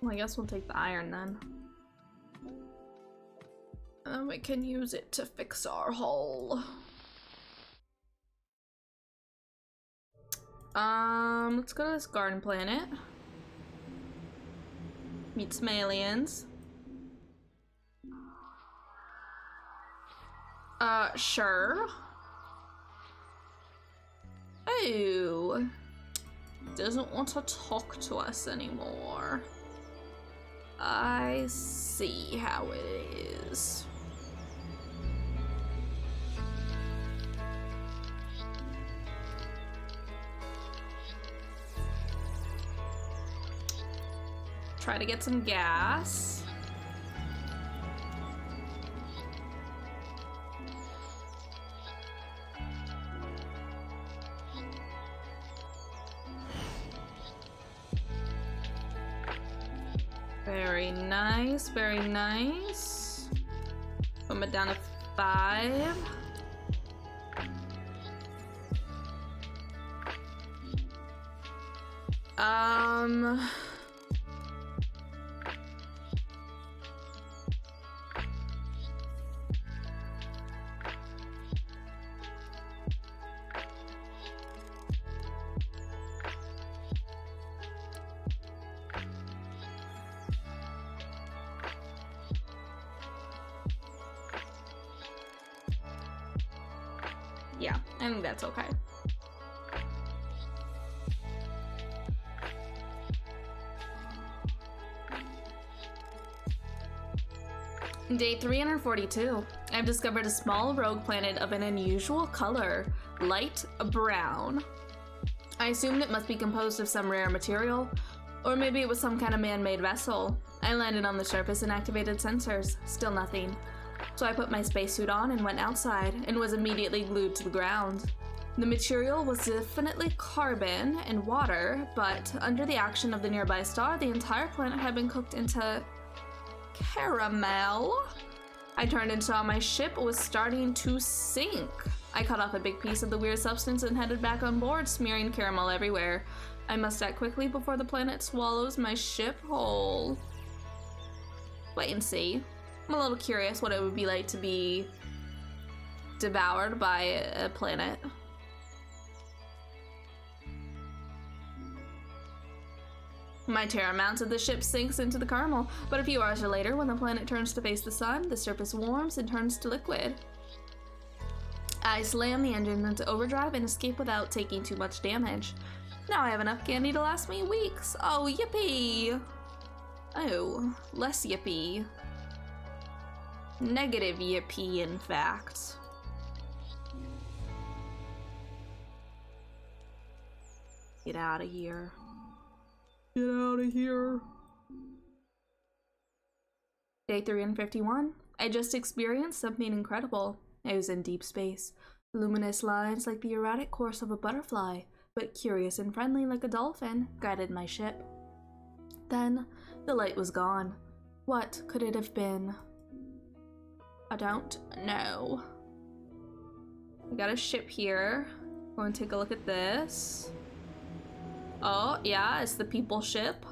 Well, I guess we'll take the iron then. We can use it to fix our hull. Let's go to this garden planet. Meet some aliens. Sure. Oh. Doesn't want to talk to us anymore. I see how it is. Try to get some gas. Very nice, very nice. Put it down to 5. Yeah, I think that's okay. Day 342. I've discovered a small rogue planet of an unusual color, light brown. I assumed it must be composed of some rare material, or maybe it was some kind of man-made vessel. I landed on the surface and activated sensors. Still nothing. So I put my spacesuit on and went outside, and was immediately glued to the ground. The material was definitely carbon and water, but under the action of the nearby star, the entire planet had been cooked into caramel. I turned and saw my ship was starting to sink. I cut off a big piece of the weird substance and headed back on board, smearing caramel everywhere. I must act quickly before the planet swallows my ship whole. Wait and see. I'm a little curious what it would be like to be devoured by a planet. My terror mounts as the ship sinks into the caramel, but a few hours later, when the planet turns to face the sun, the surface warms and turns to liquid. I slam the engine into overdrive and escape without taking too much damage. Now I have enough candy to last me weeks. Oh, yippee! Oh, less yippee. Negative yippee, in fact. Get out of here. Get out of here. Day 351. I just experienced something incredible. I was in deep space. Luminous lines like the erratic course of a butterfly, but curious and friendly like a dolphin, guided my ship. Then, the light was gone. What could it have been? I don't know. We got a ship here. Go and take a look at this. Oh, yeah, it's the people ship.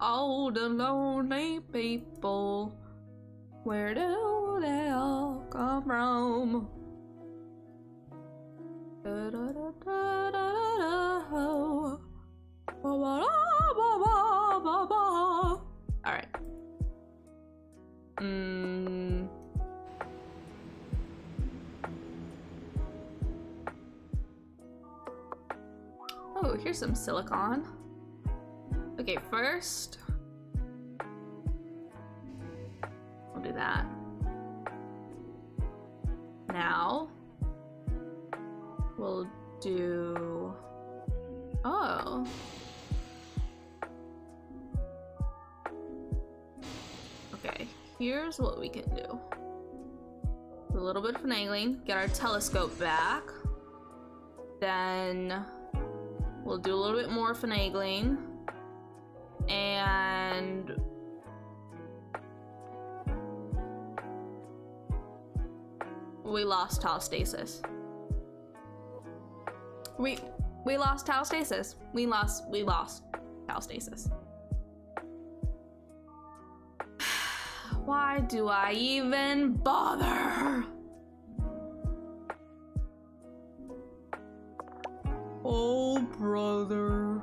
Oh, the lonely people. Where do they all come from? Da, da, da, da, da, da, da. Alright. Oh, here's some silicon. Okay, first we'll do that. Now we'll do... Oh. Okay, here's what we can do. A little bit of finagling, get our telescope back. Then we'll do a little bit more finagling. And we lost tau stasis. We lost tau stasis. We lost tau stasis. Why do I even bother? Oh, brother.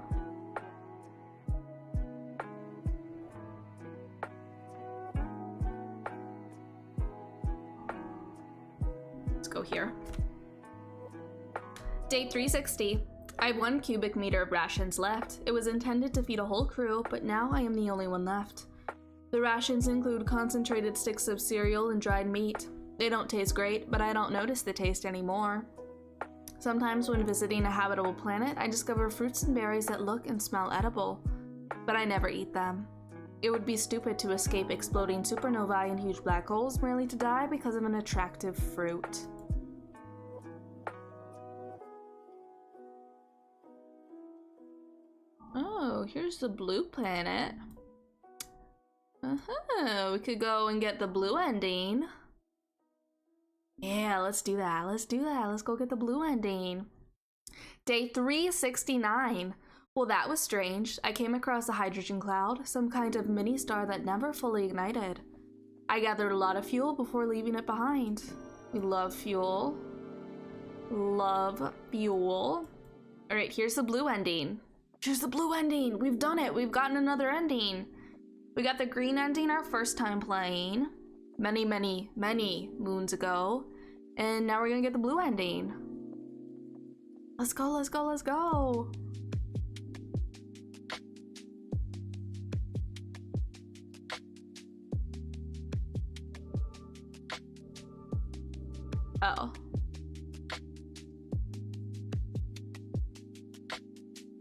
Let's go here. Day 360. I have 1 cubic meter of rations left. It was intended to feed a whole crew, but now I am the only one left. The rations include concentrated sticks of cereal and dried meat. They don't taste great, but I don't notice the taste anymore. Sometimes when visiting a habitable planet, I discover fruits and berries that look and smell edible, but I never eat them. It would be stupid to escape exploding supernovae and huge black holes merely to die because of an attractive fruit. Oh, here's the blue planet. We could go and get the blue ending. Yeah, let's do that. Let's do that. Let's go get the blue ending. Day 369. Well, that was strange. I came across a hydrogen cloud, some kind of mini star that never fully ignited. I gathered a lot of fuel before leaving it behind. We love fuel. Love fuel. All right, here's the blue ending. Here's the blue ending. We've done it. We've gotten another ending. We got the green ending our first time playing, many, many, many moons ago, and now we're gonna get the blue ending. Let's go, let's go, let's go. Oh.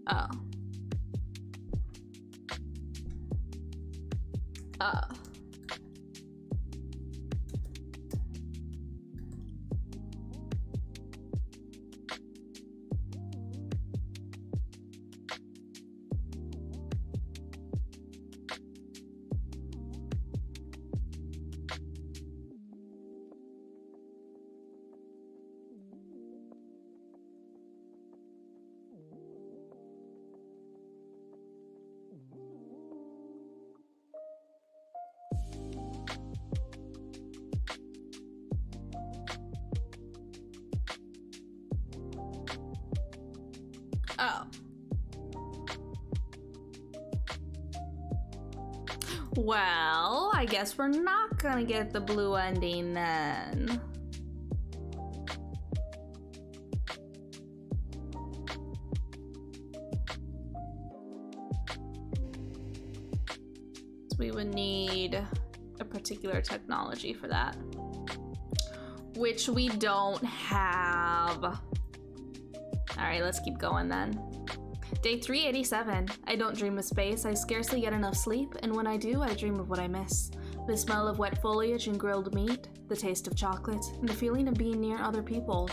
Oh. Oh. Oh. Well, I guess we're not gonna get the blue ending then. So we would need a particular technology for that. Which we don't have. Alright, let's keep going then. Day 387. I don't dream of space, I scarcely get enough sleep, and when I do, I dream of what I miss. The smell of wet foliage and grilled meat, the taste of chocolate, and the feeling of being near other people.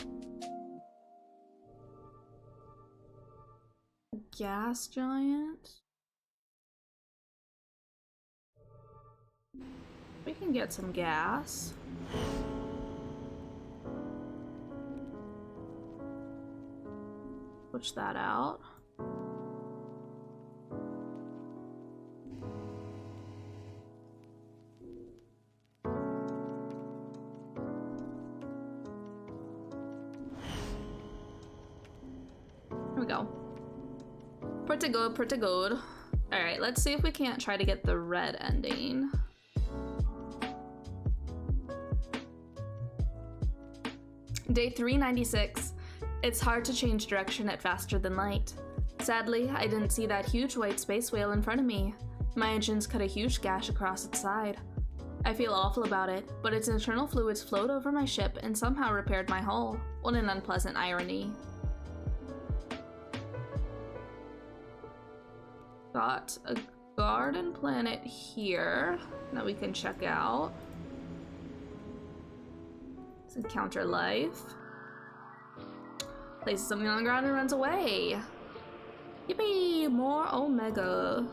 Gas giant? We can get some gas. Push that out. Here we go. Pretty good, pretty good. Alright, let's see if we can't try to get the red ending. Day 396. It's hard to change direction at faster than light. Sadly, I didn't see that huge white space whale in front of me. My engines cut a huge gash across its side. I feel awful about it, but its internal fluids flowed over my ship and somehow repaired my hull. What an unpleasant irony. Got a garden planet here that we can check out. Let's encounter life. Places something on the ground and runs away. Yippee! More Omega.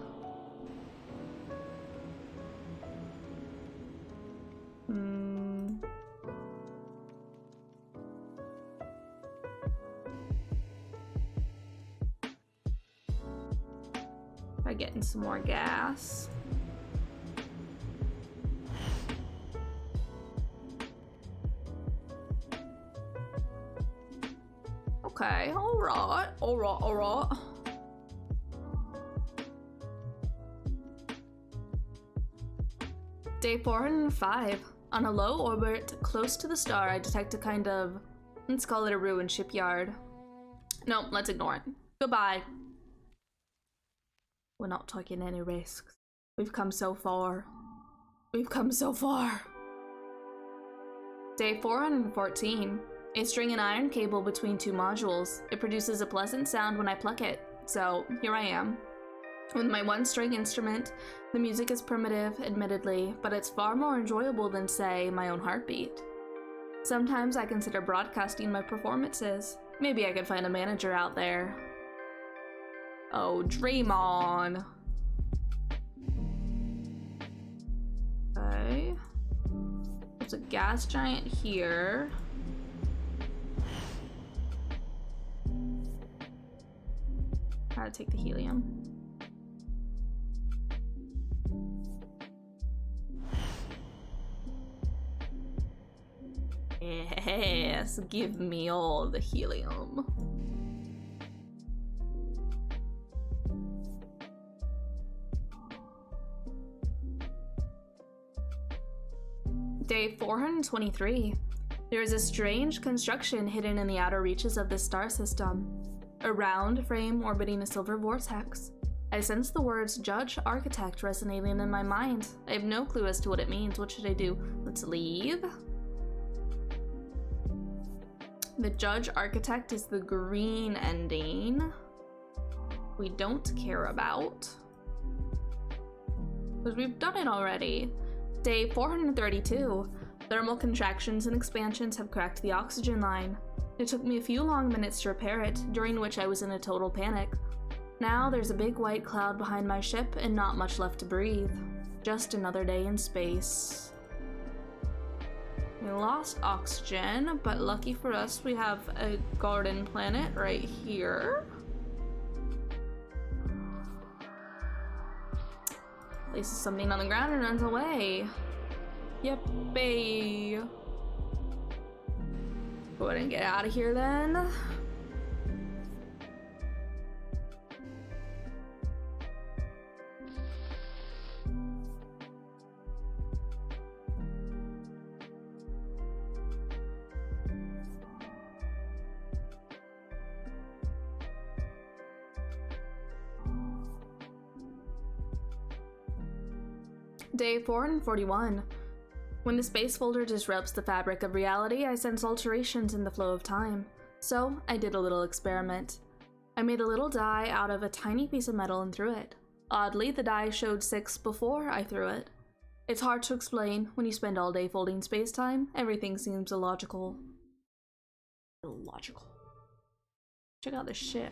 By getting some more gas. Okay, alright. Day 405. On a low orbit, close to the star, I detect a kind of, let's call it a ruined shipyard. No, let's ignore it. Goodbye. We're not taking any risks. We've come so far. We've come so far. Day 414. A string and iron cable between two modules. It produces a pleasant sound when I pluck it. So, here I am. With my one-string instrument, the music is primitive, admittedly, but it's far more enjoyable than, say, my own heartbeat. Sometimes I consider broadcasting my performances. Maybe I could find a manager out there. Oh, dream on. Okay. There's a gas giant here. How to take the helium. Yes, give me all the helium. Day 423. There is a strange construction hidden in the outer reaches of this star system. A round frame orbiting a silver vortex. I sense the words Judge Architect resonating in my mind. I have no clue as to what it means. What should I do? Let's leave. The Judge Architect is the green ending. We don't care about. Because we've done it already. Day 432. Thermal contractions and expansions have cracked the oxygen line. It took me a few long minutes to repair it, during which I was in a total panic. Now there's a big white cloud behind my ship and not much left to breathe. Just another day in space. We lost oxygen, but lucky for us we have a garden planet right here. Places something on the ground and runs away. Yippee. Go ahead and get out of here then. Day 441. When the space folder disrupts the fabric of reality, I sense alterations in the flow of time. So, I did a little experiment. I made a little die out of a tiny piece of metal and threw it. Oddly, the die showed 6 before I threw it. It's hard to explain. When you spend all day folding space-time, everything seems illogical. Illogical. Check out this ship.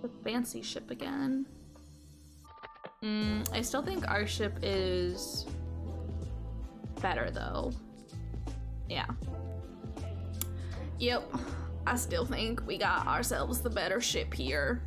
The fancy ship again. I still think our ship is better though. Yeah. Yep. I still think we got ourselves the better ship here.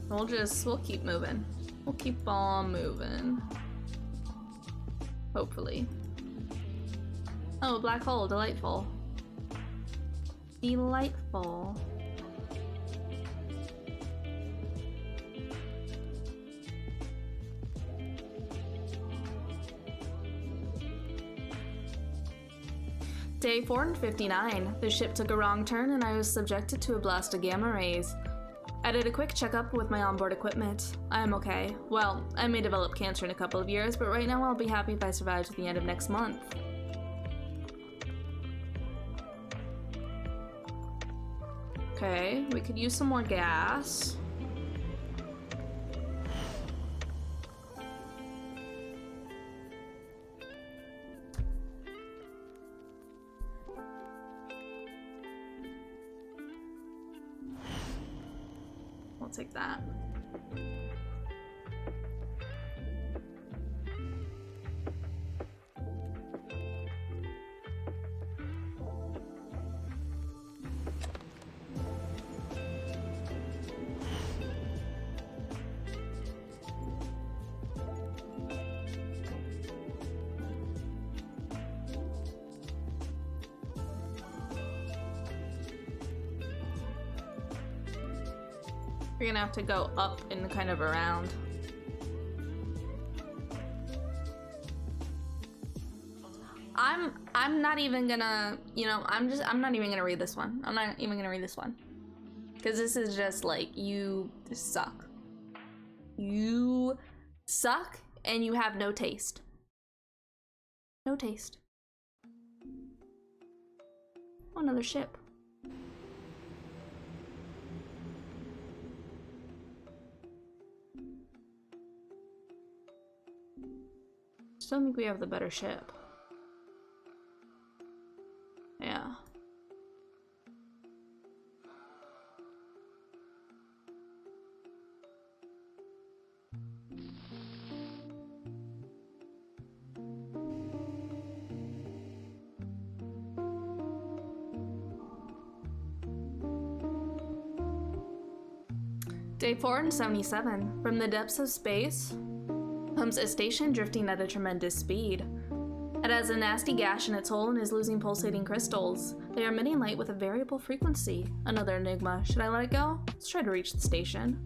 We'll keep moving. We'll keep on moving. Hopefully. Oh, black hole, delightful. Delightful. Day 459. The ship took a wrong turn and I was subjected to a blast of gamma rays. I did a quick checkup with my onboard equipment. I am okay. Well, I may develop cancer in a couple of years, but right now I'll be happy if I survive to the end of next month. Okay, we could use some more gas. We'll take that. We're gonna have to go up and kind of around. I'm not even gonna, you know, I'm not even gonna read this one. I'm not even gonna read this one. Because this is just like, you suck. You suck and you have no taste. No taste. Oh, another ship. Still think we have the better ship. Yeah. Day 477. From the depths of space comes a station drifting at a tremendous speed. It has a nasty gash in its hull and is losing pulsating crystals. They are emitting light with a variable frequency. Another enigma. Should I let it go? Let's try to reach the station.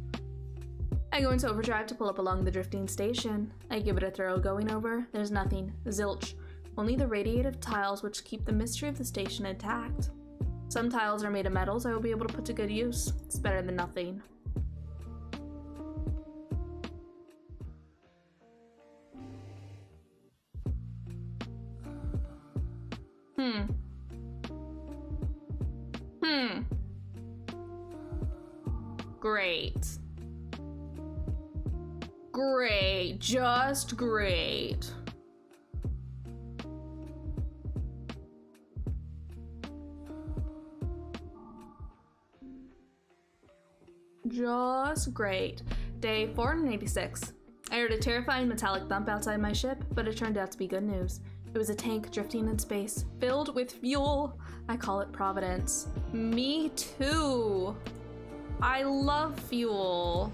I go into overdrive to pull up along the drifting station. I give it a thorough going over. There's nothing. Zilch. Only the radiative tiles which keep the mystery of the station intact. Some tiles are made of metals I will be able to put to good use. It's better than nothing. Great. Great. Just great. Just great. Day 486. I heard a terrifying metallic thump outside my ship, but it turned out to be good news. It was a tank drifting in space, filled with fuel. I call it Providence. Me too. I love fuel.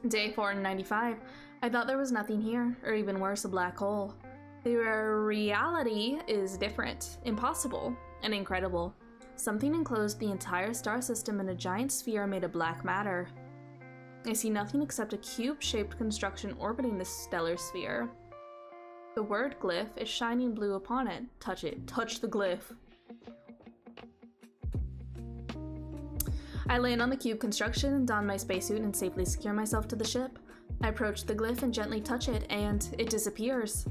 Day 495. I thought there was nothing here, or even worse, a black hole. The reality is different, impossible, and incredible. Something enclosed the entire star system in a giant sphere made of black matter. I see nothing except a cube-shaped construction orbiting this stellar sphere. The word glyph is shining blue upon it. Touch it. Touch the glyph. I land on the cube construction, don my spacesuit, and safely secure myself to the ship. I approach the glyph and gently touch it, and it disappears.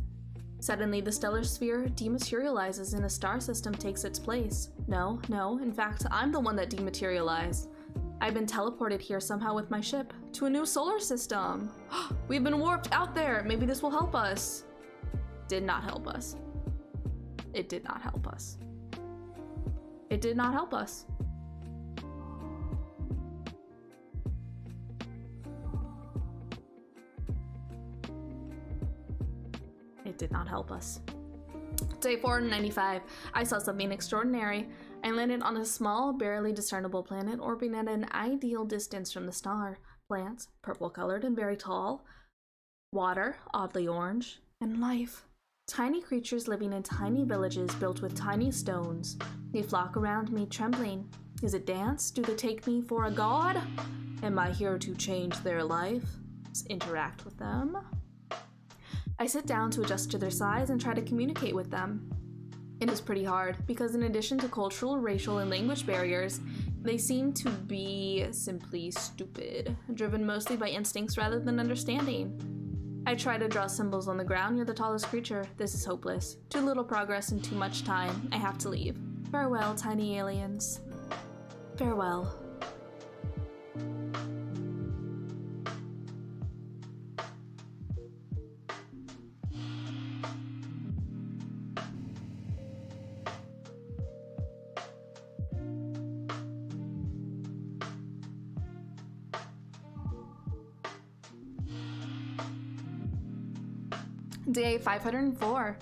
Suddenly, the stellar sphere dematerializes and a star system takes its place. No, in fact, I'm the one that dematerialized. I've been teleported here somehow with my ship, to a new solar system. We've been warped out there. Maybe this will help us. Did not help us. It did not help us. It did not help us. It did not help us. Day 495. I saw something extraordinary. I landed on a small, barely discernible planet orbiting at an ideal distance from the star. Plants, purple-colored and very tall. Water, oddly orange. And life. Tiny creatures living in tiny villages built with tiny stones. They flock around me, trembling. Is it dance? Do they take me for a god? Am I here to change their life? Let's interact with them. I sit down to adjust to their size and try to communicate with them. It is pretty hard, because in addition to cultural, racial, and language barriers, they seem to be simply stupid, driven mostly by instincts rather than understanding. I try to draw symbols on the ground near the tallest creature. This is hopeless. Too little progress and too much time. I have to leave. Farewell, tiny aliens. Farewell. Day 504.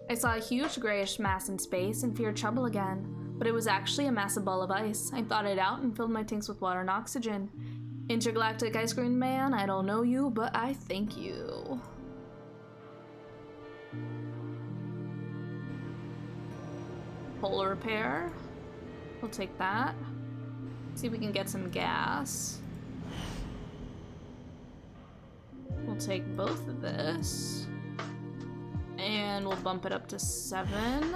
I saw a huge grayish mass in space and feared trouble again, but it was actually a massive ball of ice. I thawed it out and filled my tanks with water and oxygen. Intergalactic Ice Cream Man, I don't know you, but I thank you. Polar repair. We'll take that. See if we can get some gas. We'll take both of this. And we'll bump it up to 7.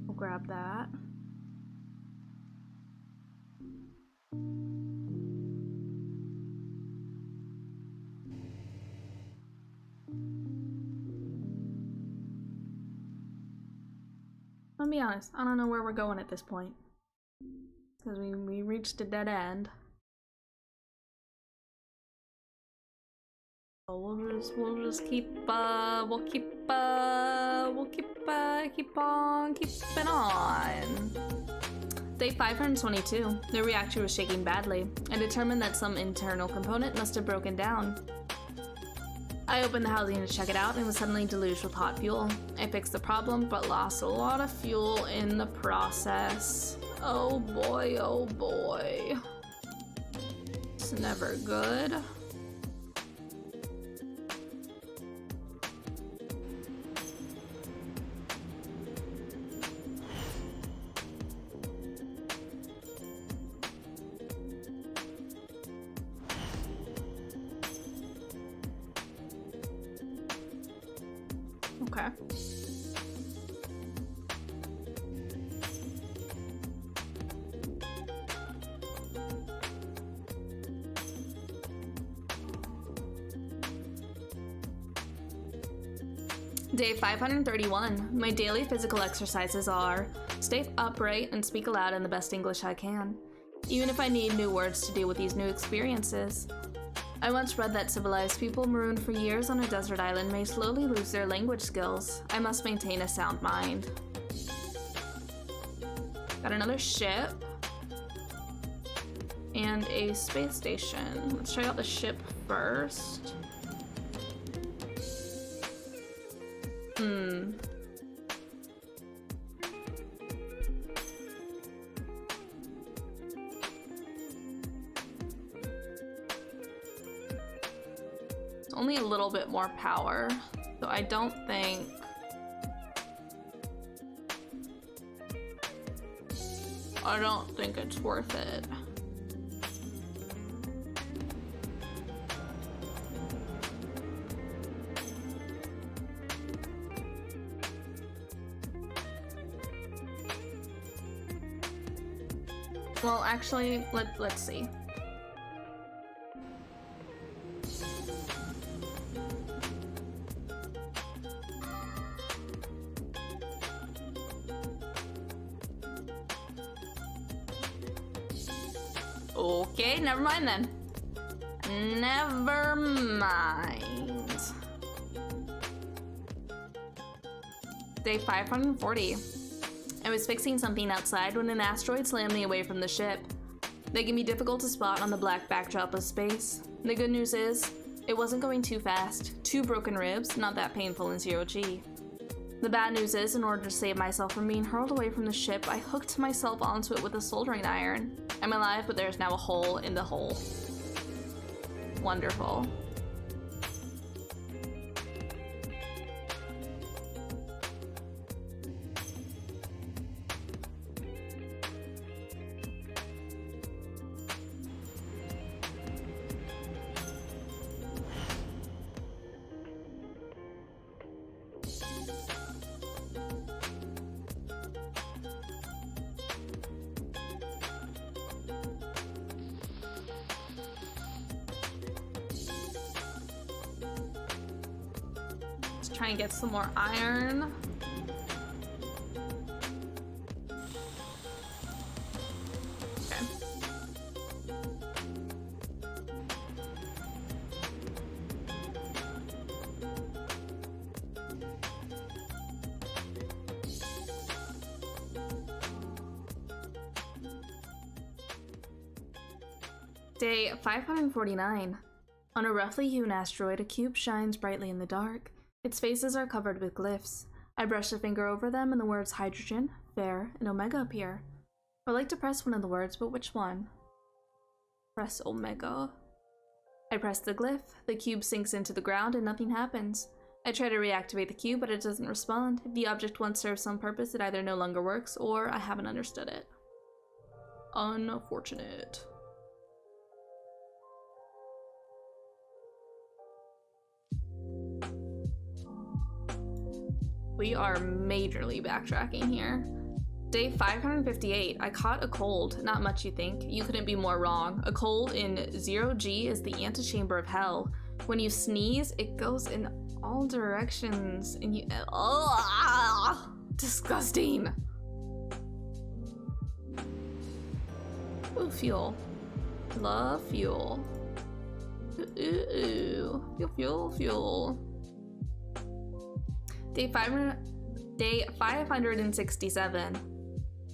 We'll grab that. I'll be honest, I don't know where we're going at this point. Because we reached a dead end. So we'll just keep on keeping on. Day 522. The reactor was shaking badly. I determined that some internal component must have broken down. I opened the housing to check it out and was suddenly deluged with hot fuel. I fixed the problem, but lost a lot of fuel in the process. Oh boy, oh boy. It's never good. Okay. Day 531. My daily physical exercises are stay upright and speak aloud in the best English I can, even if I need new words to deal with these new experiences. I once read that civilized people marooned for years on a desert island may slowly lose their language skills. I must maintain a sound mind. Got another ship. And a space station. Let's check out the ship first. It's only a little bit more power, so I don't think it's worth it. Well, actually, let's see. Okay, never mind then. Never mind. Day 540. I was fixing something outside when an asteroid slammed me away from the ship. They can be difficult to spot on the black backdrop of space. The good news is, it wasn't going too fast. 2 broken ribs, not that painful in 0G. The bad news is, in order to save myself from being hurled away from the ship, I hooked myself onto it with a soldering iron. I'm alive, but there's now a hole in the hole. Wonderful. Try and get some more iron. Okay. Day 549. On a roughly hewn asteroid, a cube shines brightly in the dark. Its faces are covered with glyphs. I brush a finger over them and the words hydrogen, fair, and omega appear. I would like to press one of the words, but which one? Press omega. I press the glyph. The cube sinks into the ground and nothing happens. I try to reactivate the cube, but it doesn't respond. If the object once served some purpose, it either no longer works or I haven't understood it. Unfortunate. We are majorly backtracking here. Day 558. I caught a cold. Not much, you think. You couldn't be more wrong. A cold in 0G is the antechamber of hell. When you sneeze, it goes in all directions and you... Oh, disgusting. Ooh, fuel. Love fuel. Ooh. Fuel. Day 567.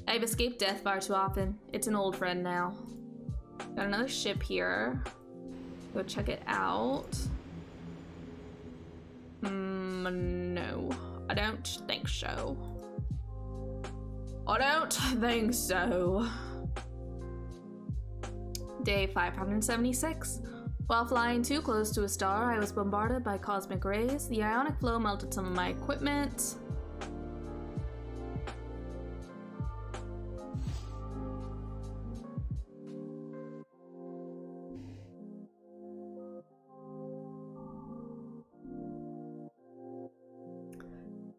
I've escaped death far too often. It's an old friend now. Got another ship here. Go check it out. No. I don't think so. Day 576. While flying too close to a star, I was bombarded by cosmic rays. The ionic flow melted some of my equipment.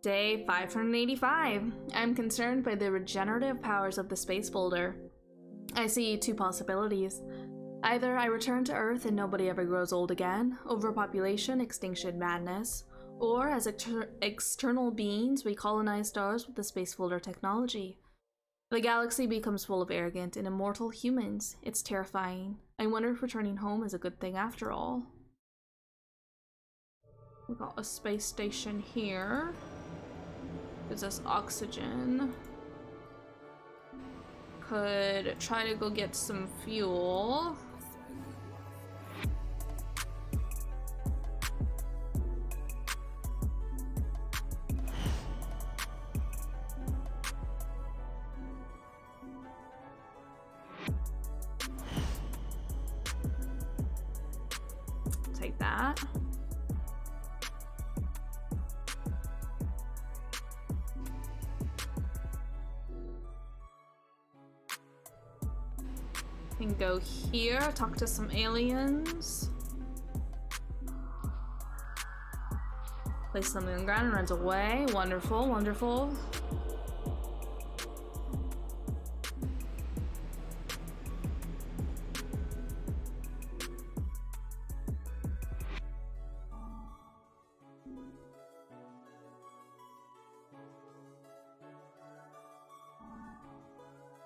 Day 585. I'm concerned by the regenerative powers of the space folder. I see 2 possibilities. Either I return to Earth and nobody ever grows old again, overpopulation, extinction, madness, or as external beings, we colonize stars with the space folder technology. The galaxy becomes full of arrogant and immortal humans. It's terrifying. I wonder if returning home is a good thing after all. We got a space station here. Gives us oxygen. could try to go get some fuel. Take that. Can go here, talk to some aliens. Place something on the ground and runs away. Wonderful, wonderful.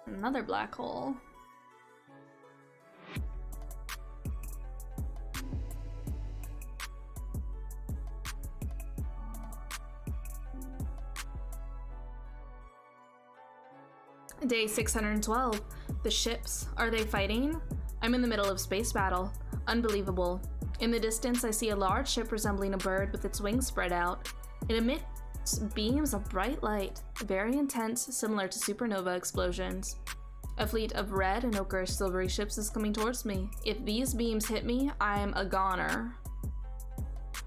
Another black hole. Day 612. The ships. Are they fighting? I'm in the middle of space battle. Unbelievable. In the distance, I see a large ship resembling a bird with its wings spread out. It emits beams of bright light, very intense, similar to supernova explosions. A fleet of red and ochre silvery ships is coming towards me. If these beams hit me, I'm a goner.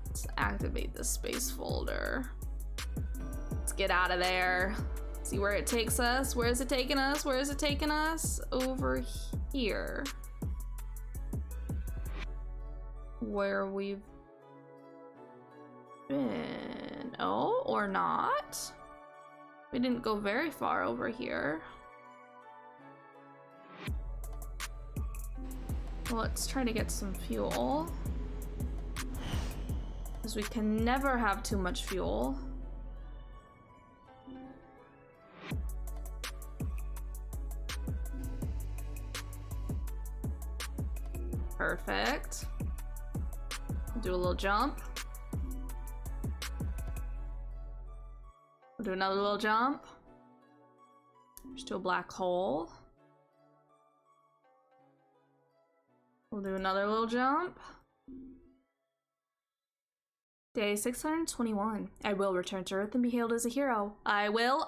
Let's activate the space folder. Let's get out of there. See where it takes us. Where is it taking us? Where is it taking us? Over here. Where we've been. Oh, or not. We didn't go very far over here. Well, let's try to get some fuel. Because we can never have too much fuel. Perfect. Do a little jump. We'll do another little jump. Just do a black hole. We'll do another little jump. Day 621. I will return to Earth and be hailed as a hero. I will.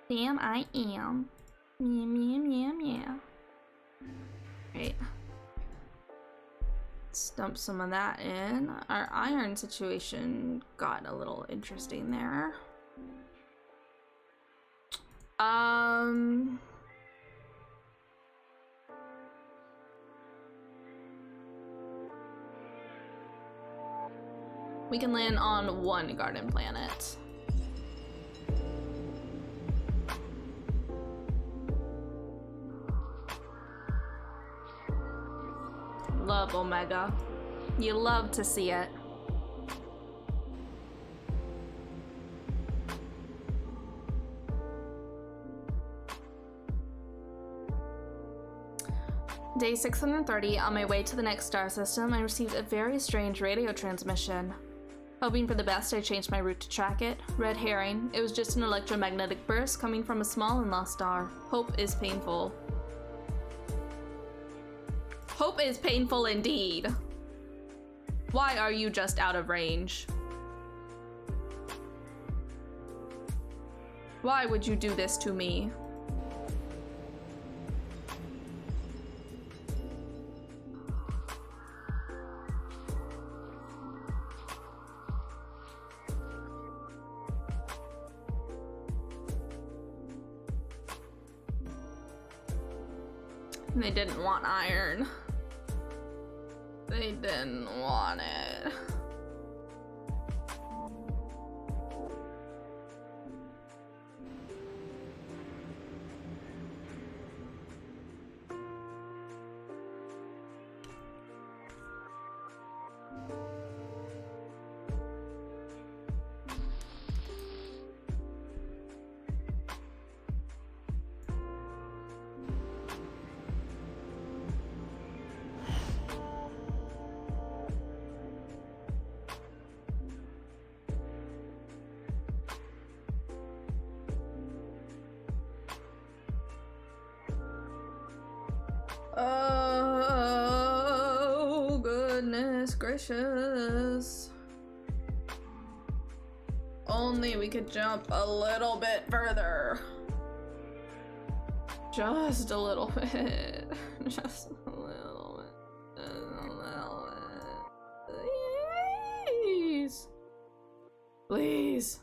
Damn, I am. Yeah. Right. Let's dump some of that in. Our iron situation got a little interesting there. We can land on one garden planet. Love Omega. You love to see it. Day 630, on my way to the next star system, I received a very strange radio transmission. Hoping for the best, I changed my route to track it. Red herring. It was just an electromagnetic burst coming from a small and lost star. Hope is painful. Hope is painful indeed. Why are you just out of range? Why would you do this to me? They didn't want iron. They didn't want it. Oh, goodness gracious. Only we could jump a little bit further. Just a little bit. Just a little bit. Just a little bit. Please. Please.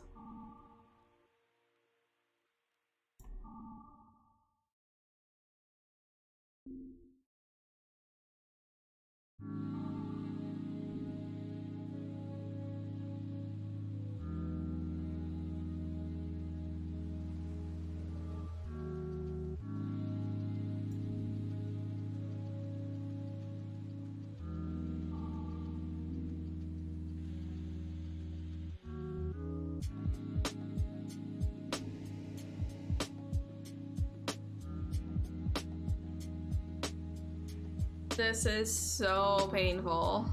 This is so painful.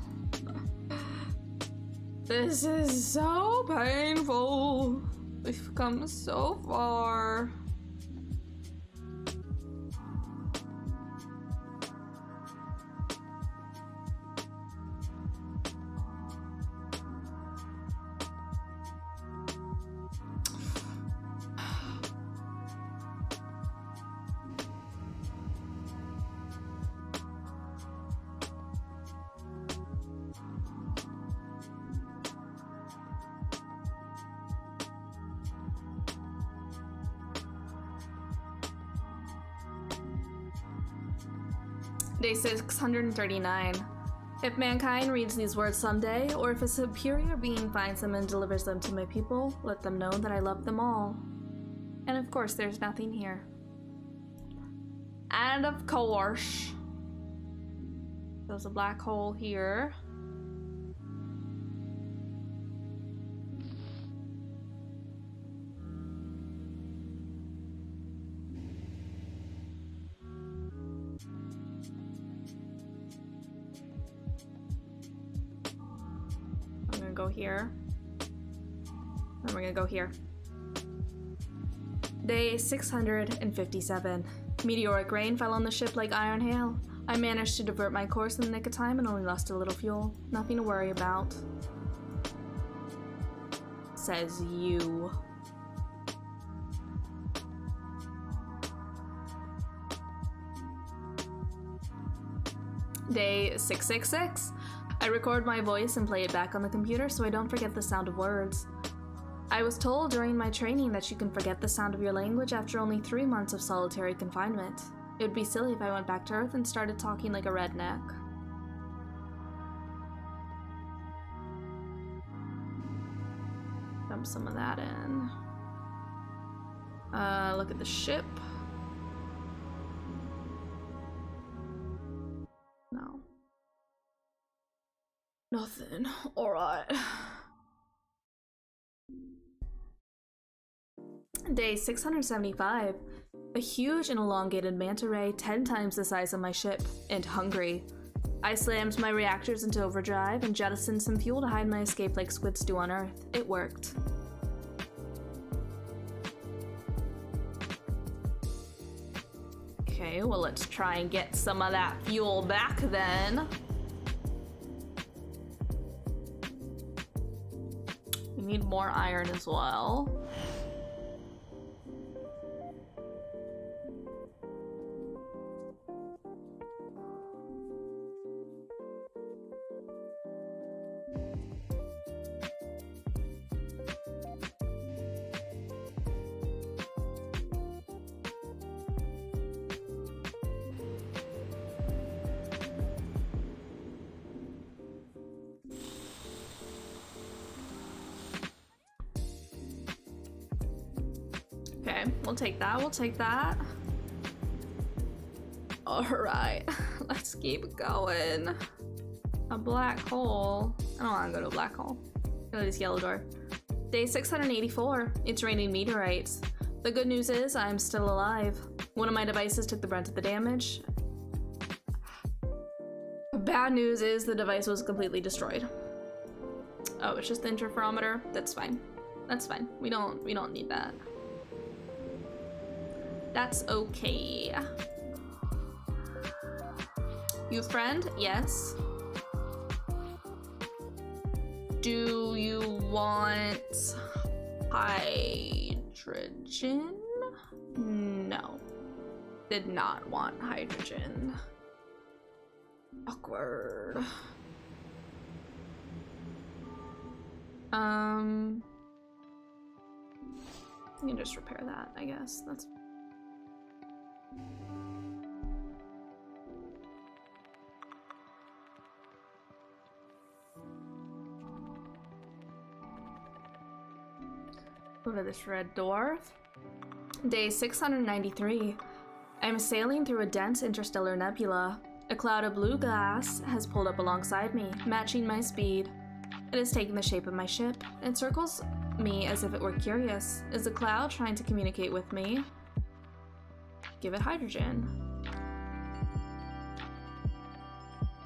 This is so painful. We've come so far. Day 639. If mankind reads these words someday, or if a superior being finds them and delivers them to my people, let them know that I love them all. And of course, there's nothing here. And of course, there's a black hole here. Go here. And we're gonna go here. Day 657. Meteoric rain fell on the ship like iron hail. I managed to divert my course in the nick of time and only lost a little fuel. Nothing to worry about. Says you. Day 666. I record my voice and play it back on the computer so I don't forget the sound of words. I was told during my training that you can forget the sound of your language after only 3 months of solitary confinement. It would be silly if I went back to Earth and started talking like a redneck. Dump some of that in. Look at the ship. No. Nothing. Alright. Day 675. A huge and elongated manta ray 10 times the size of my ship, and hungry. I slammed my reactors into overdrive and jettisoned some fuel to hide my escape like squids do on Earth. It worked. Okay, well let's try and get some of that fuel back then. We need more iron as well. Okay, we'll take that, we'll take that. Alright, let's keep going. A black hole. I don't want to go to a black hole. Go to this yellow door. Day 684. It's raining meteorites. The good news is I'm still alive. One of my devices took the brunt of the damage. Bad news is the device was completely destroyed. Oh, it's just the interferometer? That's fine. That's fine. We don't need that. That's okay. Youth friend? Yes. Do you want hydrogen? No. Did not want hydrogen. Awkward. I can just repair that, I guess. That's go to this red dwarf. Day 693. I'm sailing through a dense interstellar nebula. A cloud of blue gas has pulled up alongside me, matching my speed. It has taken the shape of my ship. It circles me as if it were curious. Is the cloud trying to communicate with me? Give it hydrogen.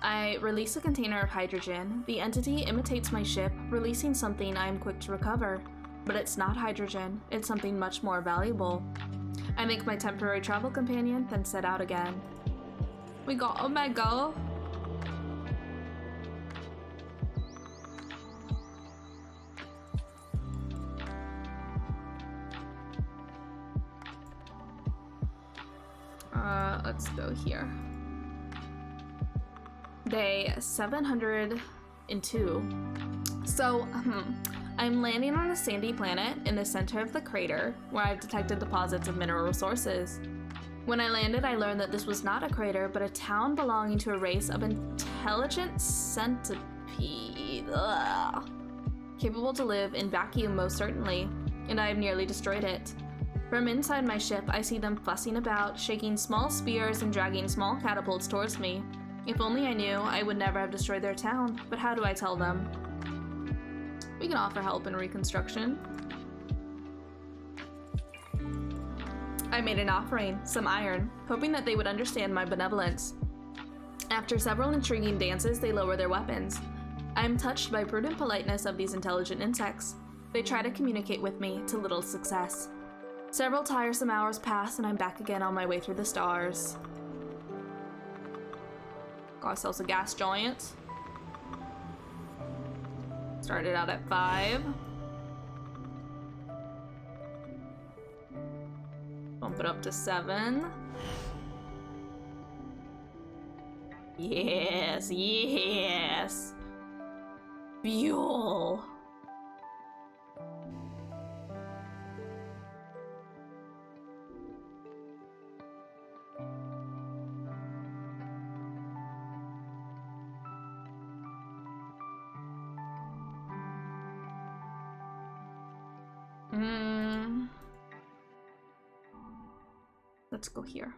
I release a container of hydrogen. The entity imitates my ship, releasing something I am quick to recover. But it's not hydrogen, it's something much more valuable. I make my temporary travel companion, then set out again. We got Omega. Let's go here. Day 702. So, I'm landing on a sandy planet in the center of the crater, where I've detected deposits of mineral resources. When I landed, I learned that this was not a crater, but a town belonging to a race of intelligent centipede. Ugh. Capable to live in vacuum, most certainly, and I have nearly destroyed it. From inside my ship, I see them fussing about, shaking small spears and dragging small catapults towards me. If only I knew, I would never have destroyed their town, but how do I tell them? We can offer help in reconstruction. I made an offering, some iron, hoping that they would understand my benevolence. After several intriguing dances, they lower their weapons. I am touched by prudent politeness of these intelligent insects. They try to communicate with me, to little success. Several tiresome hours pass, and I'm back again on my way through the stars. Got ourselves a gas giant. Started out at 5. Bump it up to 7. Yes, yes. Fuel. Let's go here.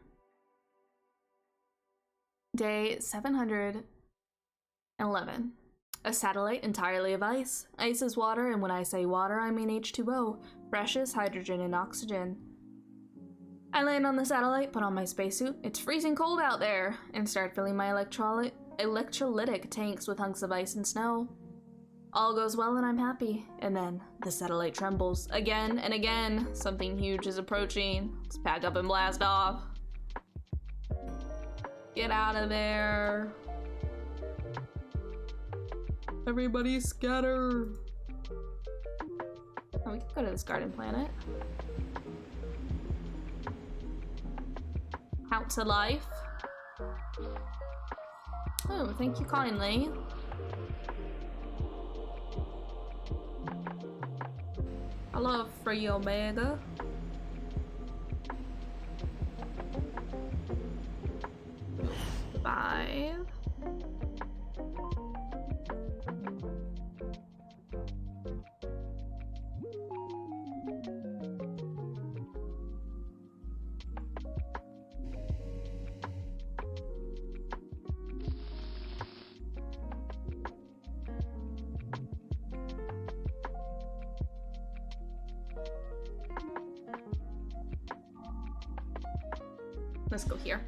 Day 711. A satellite entirely of ice. Ice is water, and when I say water, I mean H2O, fresh as hydrogen and oxygen. I land on the satellite, put on my spacesuit, it's freezing cold out there, and start filling my electrolytic tanks with hunks of ice and snow. All goes well and I'm happy, and then the satellite trembles again and again. Something huge is approaching. Let's pack up and blast off. Get out of there. Everybody scatter. Oh, we can go to this garden planet. Out to life. Oh, thank you kindly. I love free Omega. Five. Let's go here.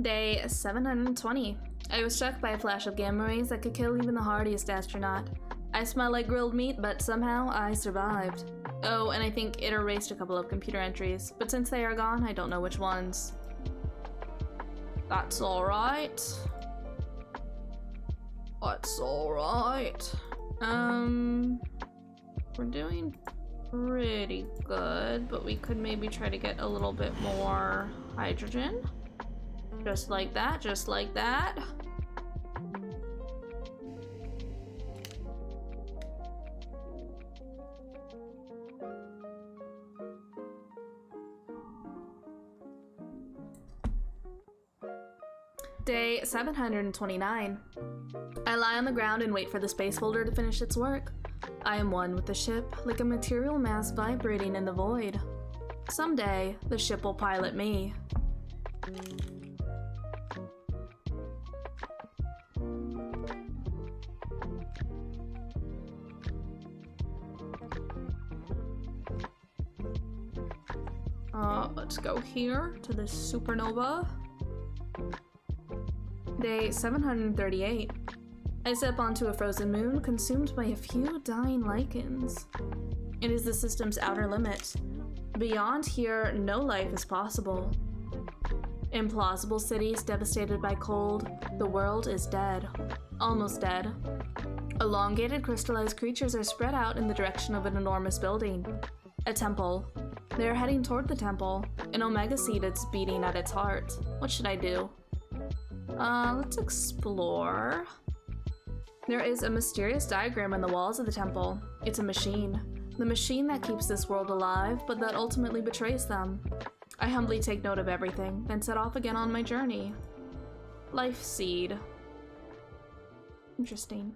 Day 720. I was struck by a flash of gamma rays that could kill even the hardiest astronaut. I smell like grilled meat, but somehow I survived. Oh, and I think it erased a couple of computer entries, but since they are gone, I don't know which ones. That's alright. That's alright. We're doing pretty good, but we could maybe try to get a little bit more hydrogen. Just like that, just like that. Day 729. I lie on the ground and wait for the space folder to finish its work. I am one with the ship, like a material mass vibrating in the void. Someday, the ship will pilot me. Let's go here to the supernova. Day 738. I step onto a frozen moon consumed by a few dying lichens. It is the system's outer limit. Beyond here, no life is possible. Implausible cities devastated by cold, the world is dead. Almost dead. Elongated crystallized creatures are spread out in the direction of an enormous building. A temple. They are heading toward the temple. An omega seed is beating at its heart. What should I do? Let's explore. There is a mysterious diagram on the walls of the temple. It's a machine. The machine that keeps this world alive, but that ultimately betrays them. I humbly take note of everything, then set off again on my journey. Life seed. Interesting.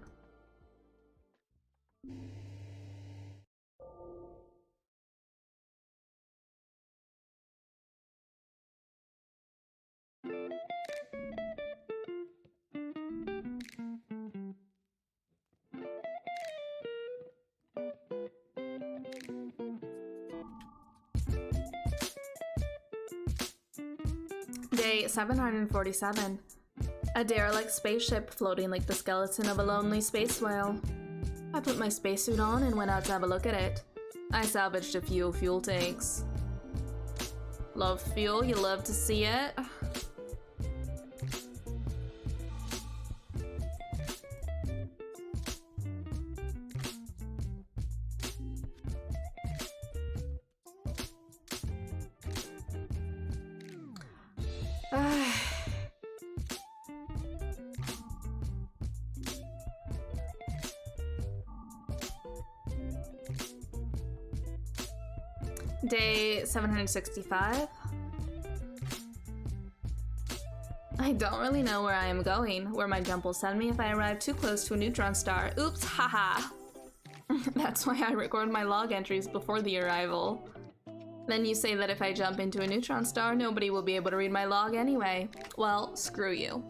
Day 747. A derelict spaceship floating like the skeleton of a lonely space whale. I put my spacesuit on and went out to have a look at it. I salvaged a few fuel tanks. Love fuel, you love to see it. Day 765. I don't really know where I am going, where my jump will send me if I arrive too close to a neutron star. Oops, haha. That's why I record my log entries before the arrival. Then you say that if I jump into a neutron star, nobody will be able to read my log anyway. Well, screw you.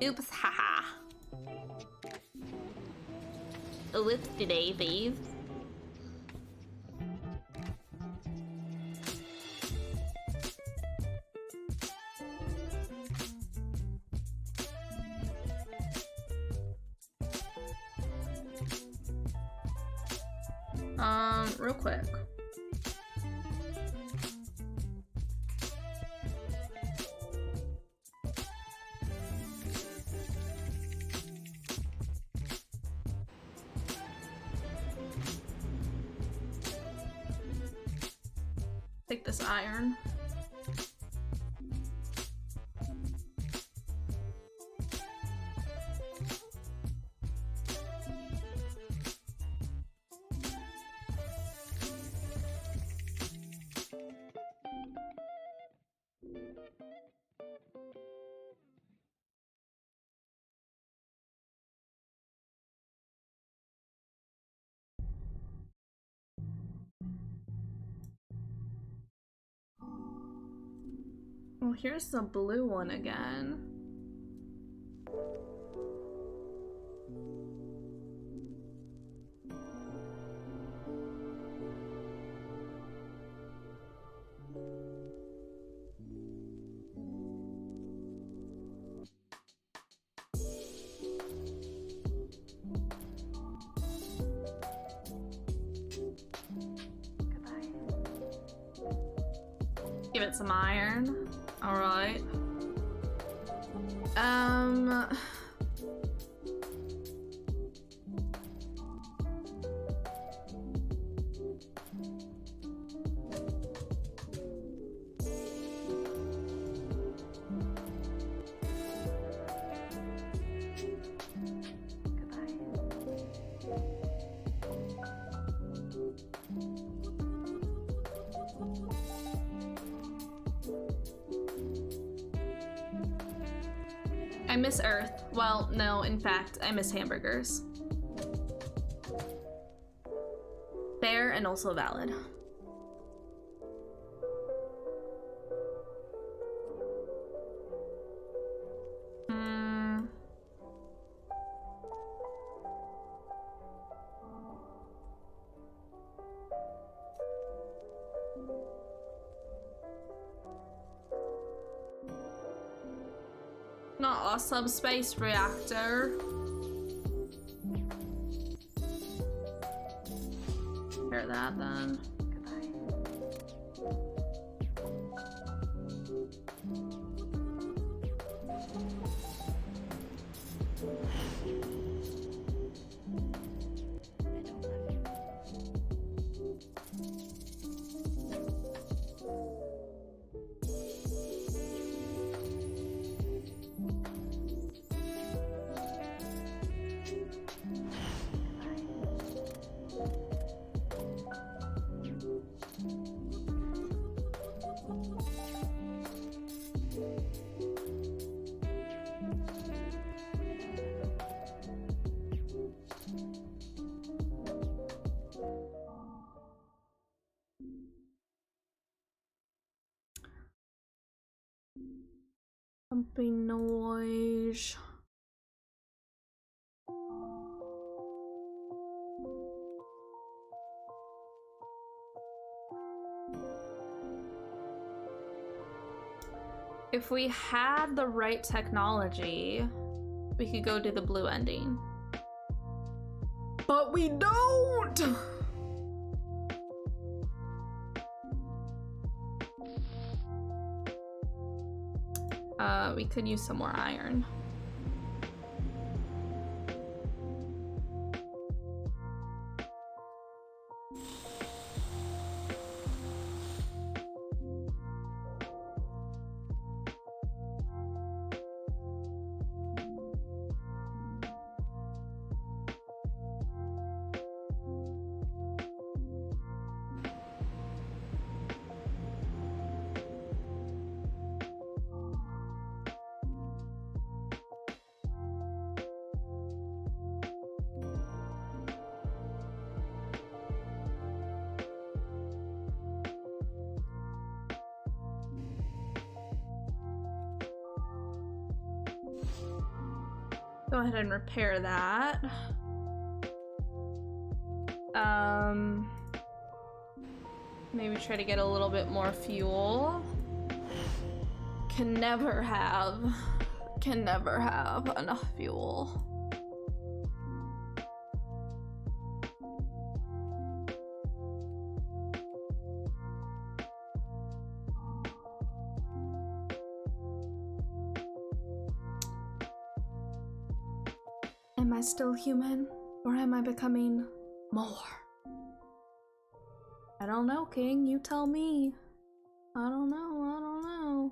Oops, haha. Whoops, daisies. Real quick. Take this iron. Well, here's the blue one again. Give give it some iron. All right. I miss Earth. Well, no, in fact, I miss hamburgers. Fair and also valid. Not a subspace reactor. Hear that then. Pumping noise. If we had the right technology, we could go to the blue ending. But we don't! We could use some more iron. Go ahead and repair that. Maybe try to get a little bit more fuel. Can never have enough fuel. Am I still human, or am I becoming more? I don't know, King. You tell me. I don't know.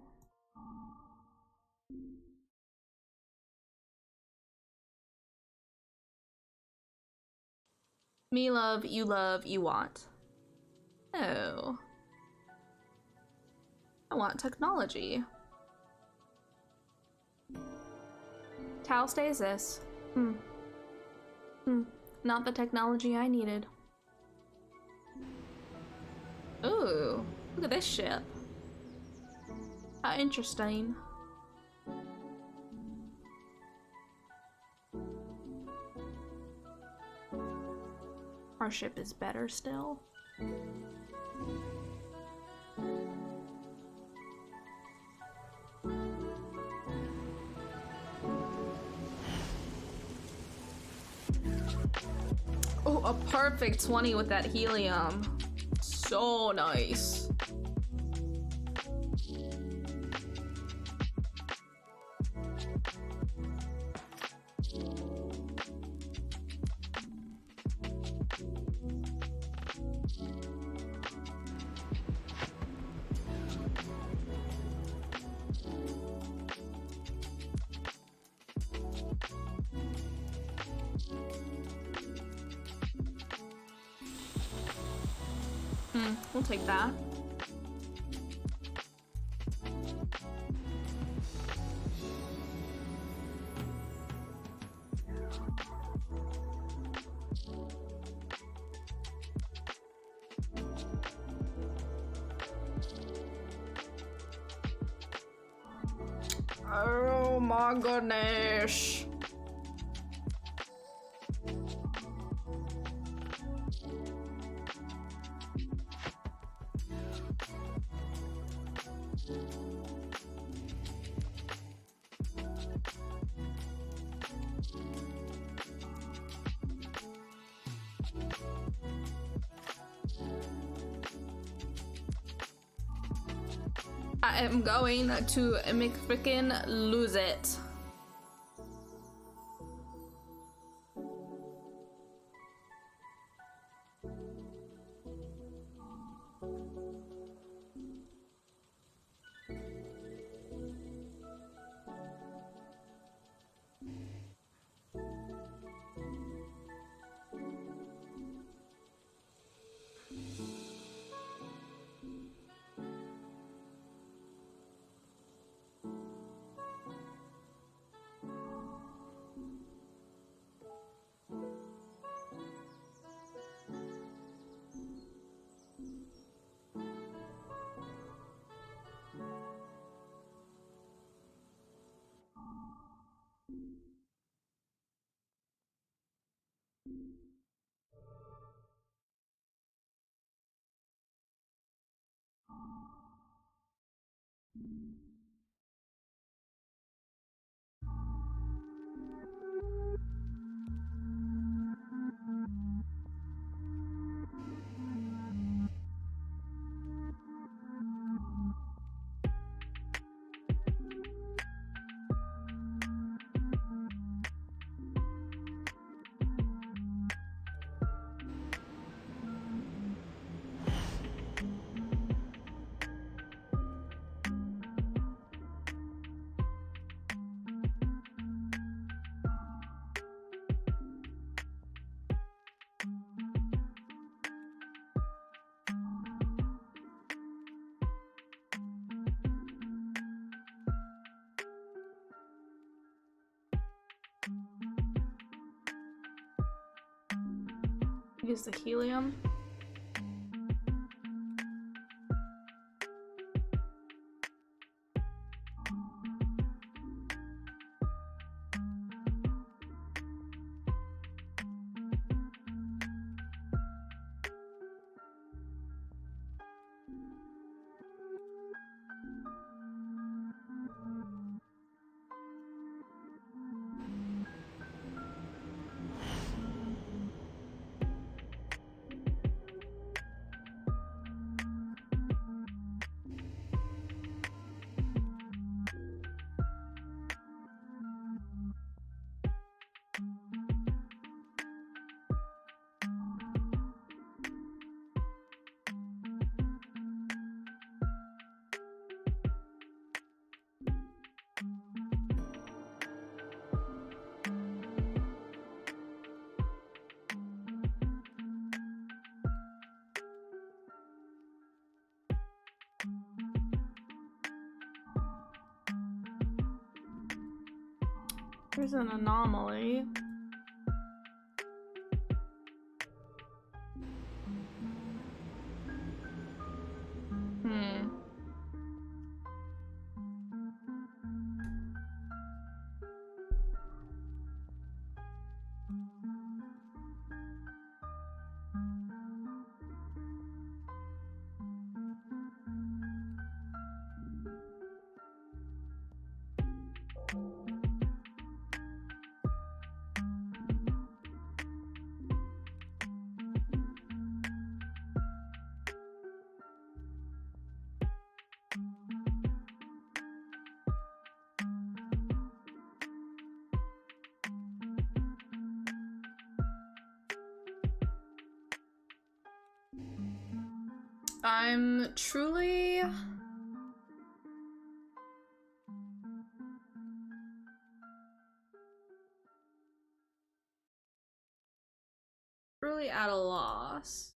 Me love, you want. Oh. I want technology. Tau stasis. Not the technology I needed. Ooh, look at this ship. How interesting. Our ship is better still. Oh, a perfect 20 with that helium. So nice. We'll take that. Oh my goodness. I am going to McFrickin' lose it. Use the helium. There's an anomaly. I'm truly at a loss.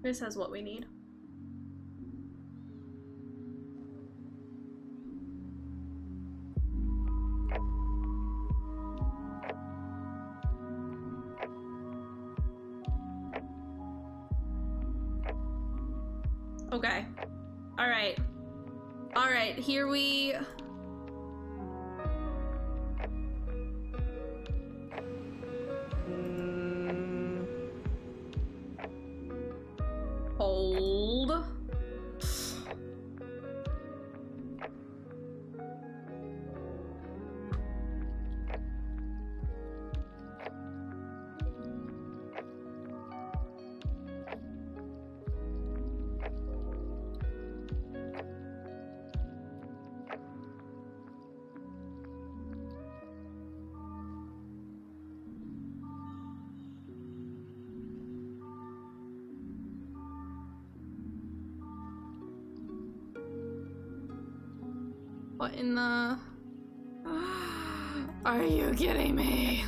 This has what we need. Okay. All right. All right, here we... Hold. What in the... Are you kidding me?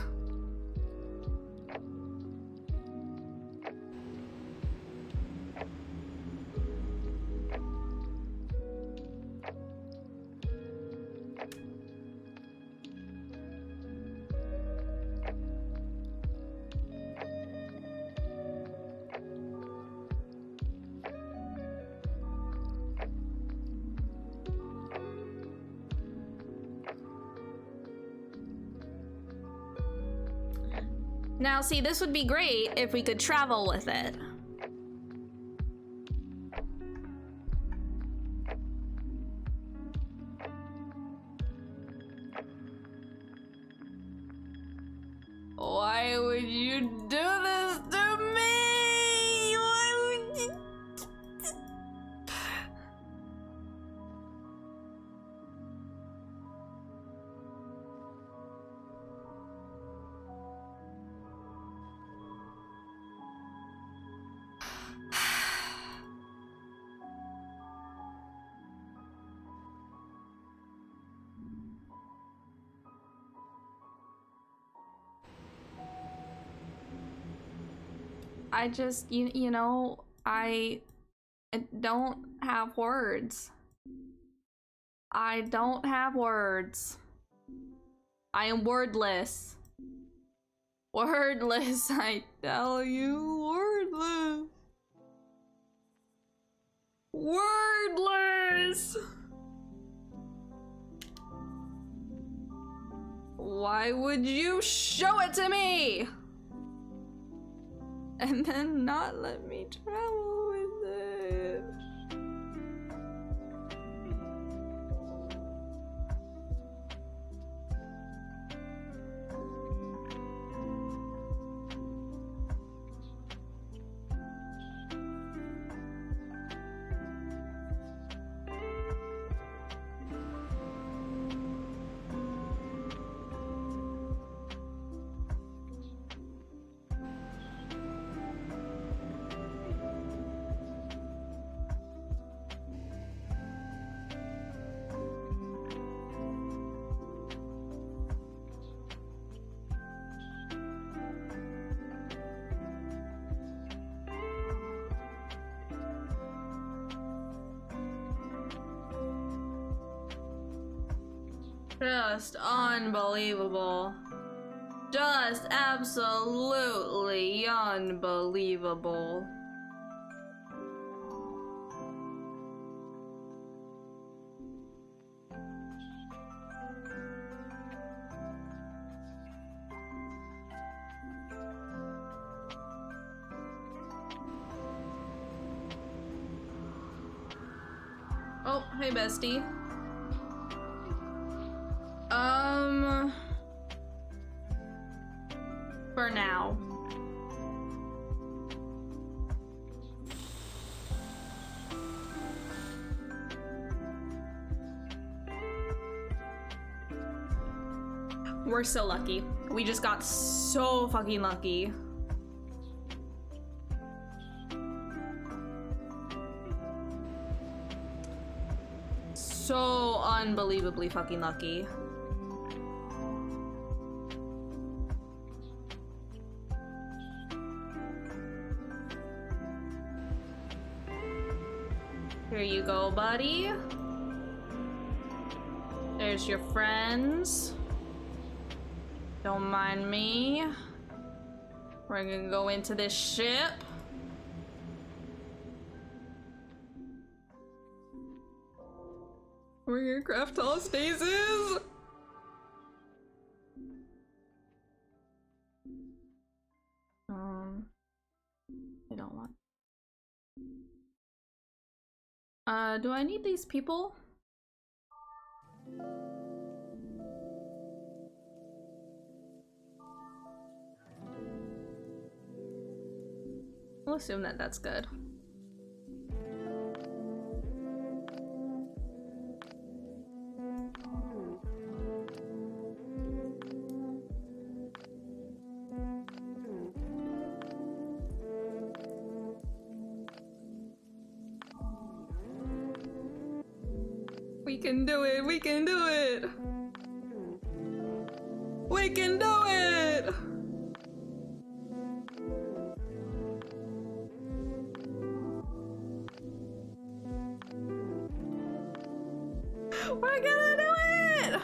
Now, see, this would be great if we could travel with it. Why would you do this to me? Why would you... I just, you know, I don't have words. I don't have words. I am wordless. Wordless, I tell you, wordless. Wordless! Why would you show it to me? And then not let me travel with it. Just unbelievable. Just absolutely unbelievable. Oh, hey bestie. For now. We're so lucky. We just got so fucking lucky. So unbelievably fucking lucky. Here you go, buddy. There's your friends. Don't mind me. We're gonna go into this ship. We're gonna craft stasis. I don't want. Do I need these people? We'll assume that that's good. We can do it! We can do it! We can do it! We're gonna do it!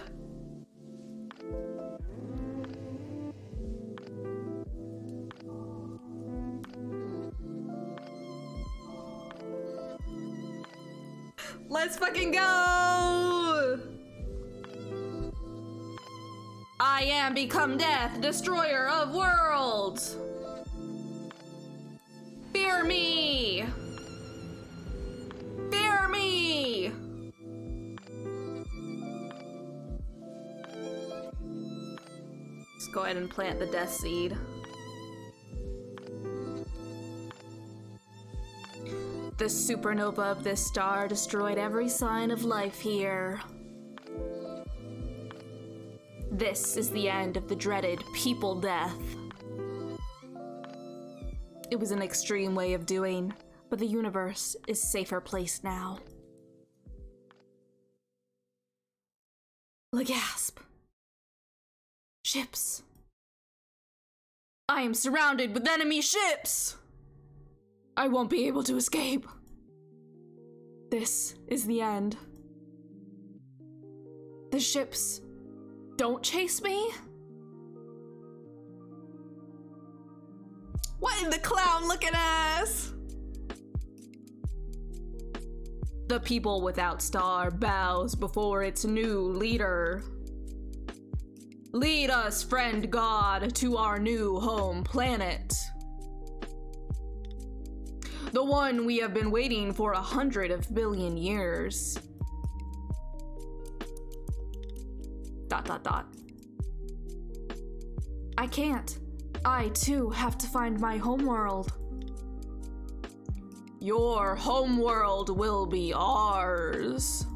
Let's fucking go! I am become death, destroyer of worlds! Fear me! Fear me! Let's go ahead and plant the death seed. The supernova of this star destroyed every sign of life here. This is the end of the dreaded people death. It was an extreme way of doing, but the universe is safer placed now. Legasp. Ships. I am surrounded with enemy ships! I won't be able to escape. This is the end. The ships don't chase me? What in the clown looking ass? The people without star bows before its new leader. Lead us, friend God, to our new home planet. The one we have been waiting for 100 billion years. ... I can't. I too have to find my homeworld. Your homeworld will be ours. ...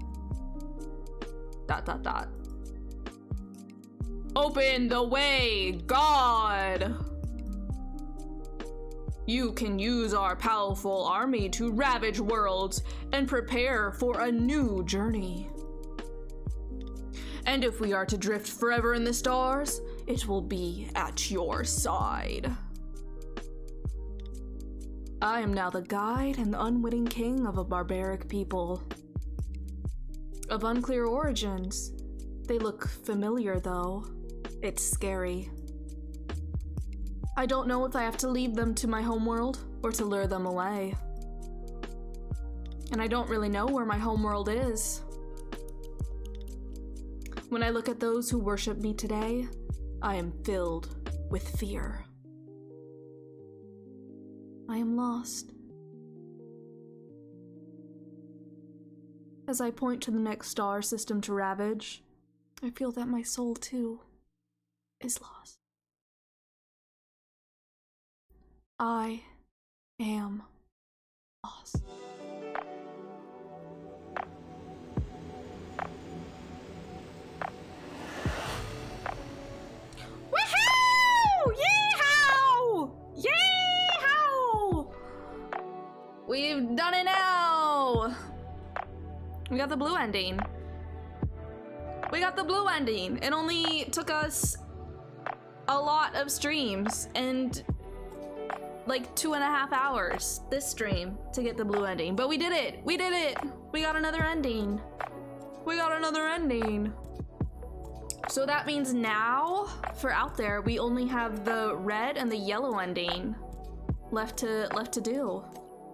Open the way, God! You can use our powerful army to ravage worlds and prepare for a new journey. And if we are to drift forever in the stars, it will be at your side. I am now the guide and the unwitting king of a barbaric people. Of unclear origins. They look familiar though. It's scary. I don't know if I have to leave them to my homeworld or to lure them away. And I don't really know where my homeworld is. When I look at those who worship me today, I am filled with fear. I am lost. As I point to the next star system to ravage, I feel that my soul too is lost. I am lost. Woohoo! Yeehaw! Yeehaw! We've done it now! We got the blue ending. We got the blue ending. It only took us a lot of streams, and like 2.5 hours this stream to get the blue ending, but we did it. We did it. We got another ending. We got another ending. So that means now for out there, we only have the red and the yellow ending left to do.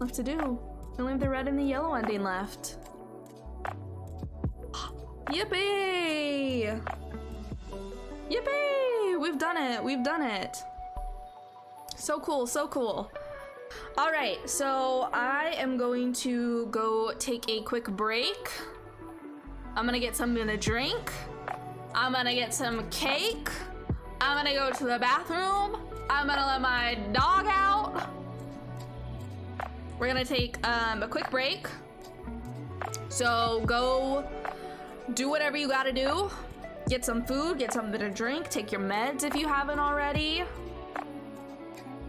We only have the red and the yellow ending left. Yippee! Yippee! We've done it. We've done it. So cool, so cool. All right, so I am going to go take a quick break. I'm gonna get something to drink. I'm gonna get some cake. I'm gonna go to the bathroom. I'm gonna let my dog out. We're gonna take a quick break. So go do whatever you gotta do. Get some food, get something to drink, take your meds if you haven't already.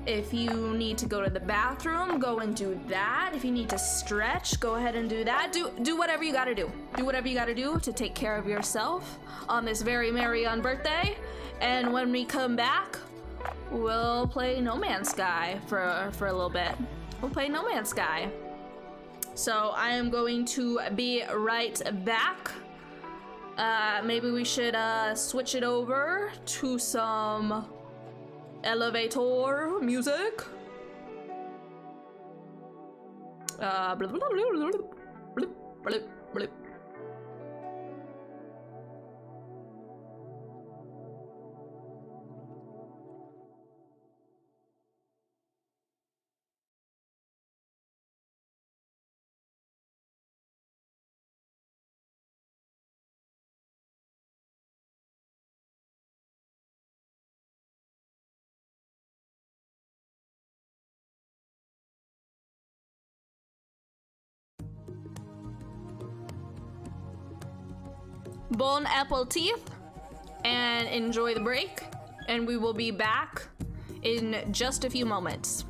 If you need to go to the bathroom, go and do that. If you need to stretch, go ahead and do that. Do whatever you gotta do. Do whatever you gotta do to take care of yourself on this very merry birthday. And when we come back, we'll play No Man's Sky for a little bit. We'll play No Man's Sky. So I am going to be right back. Maybe we should switch it over to some elevator music. Blah, blah, blah, blah, blah, blah, blah, blah. Bon appetit and enjoy the break, and we will be back in just a few moments.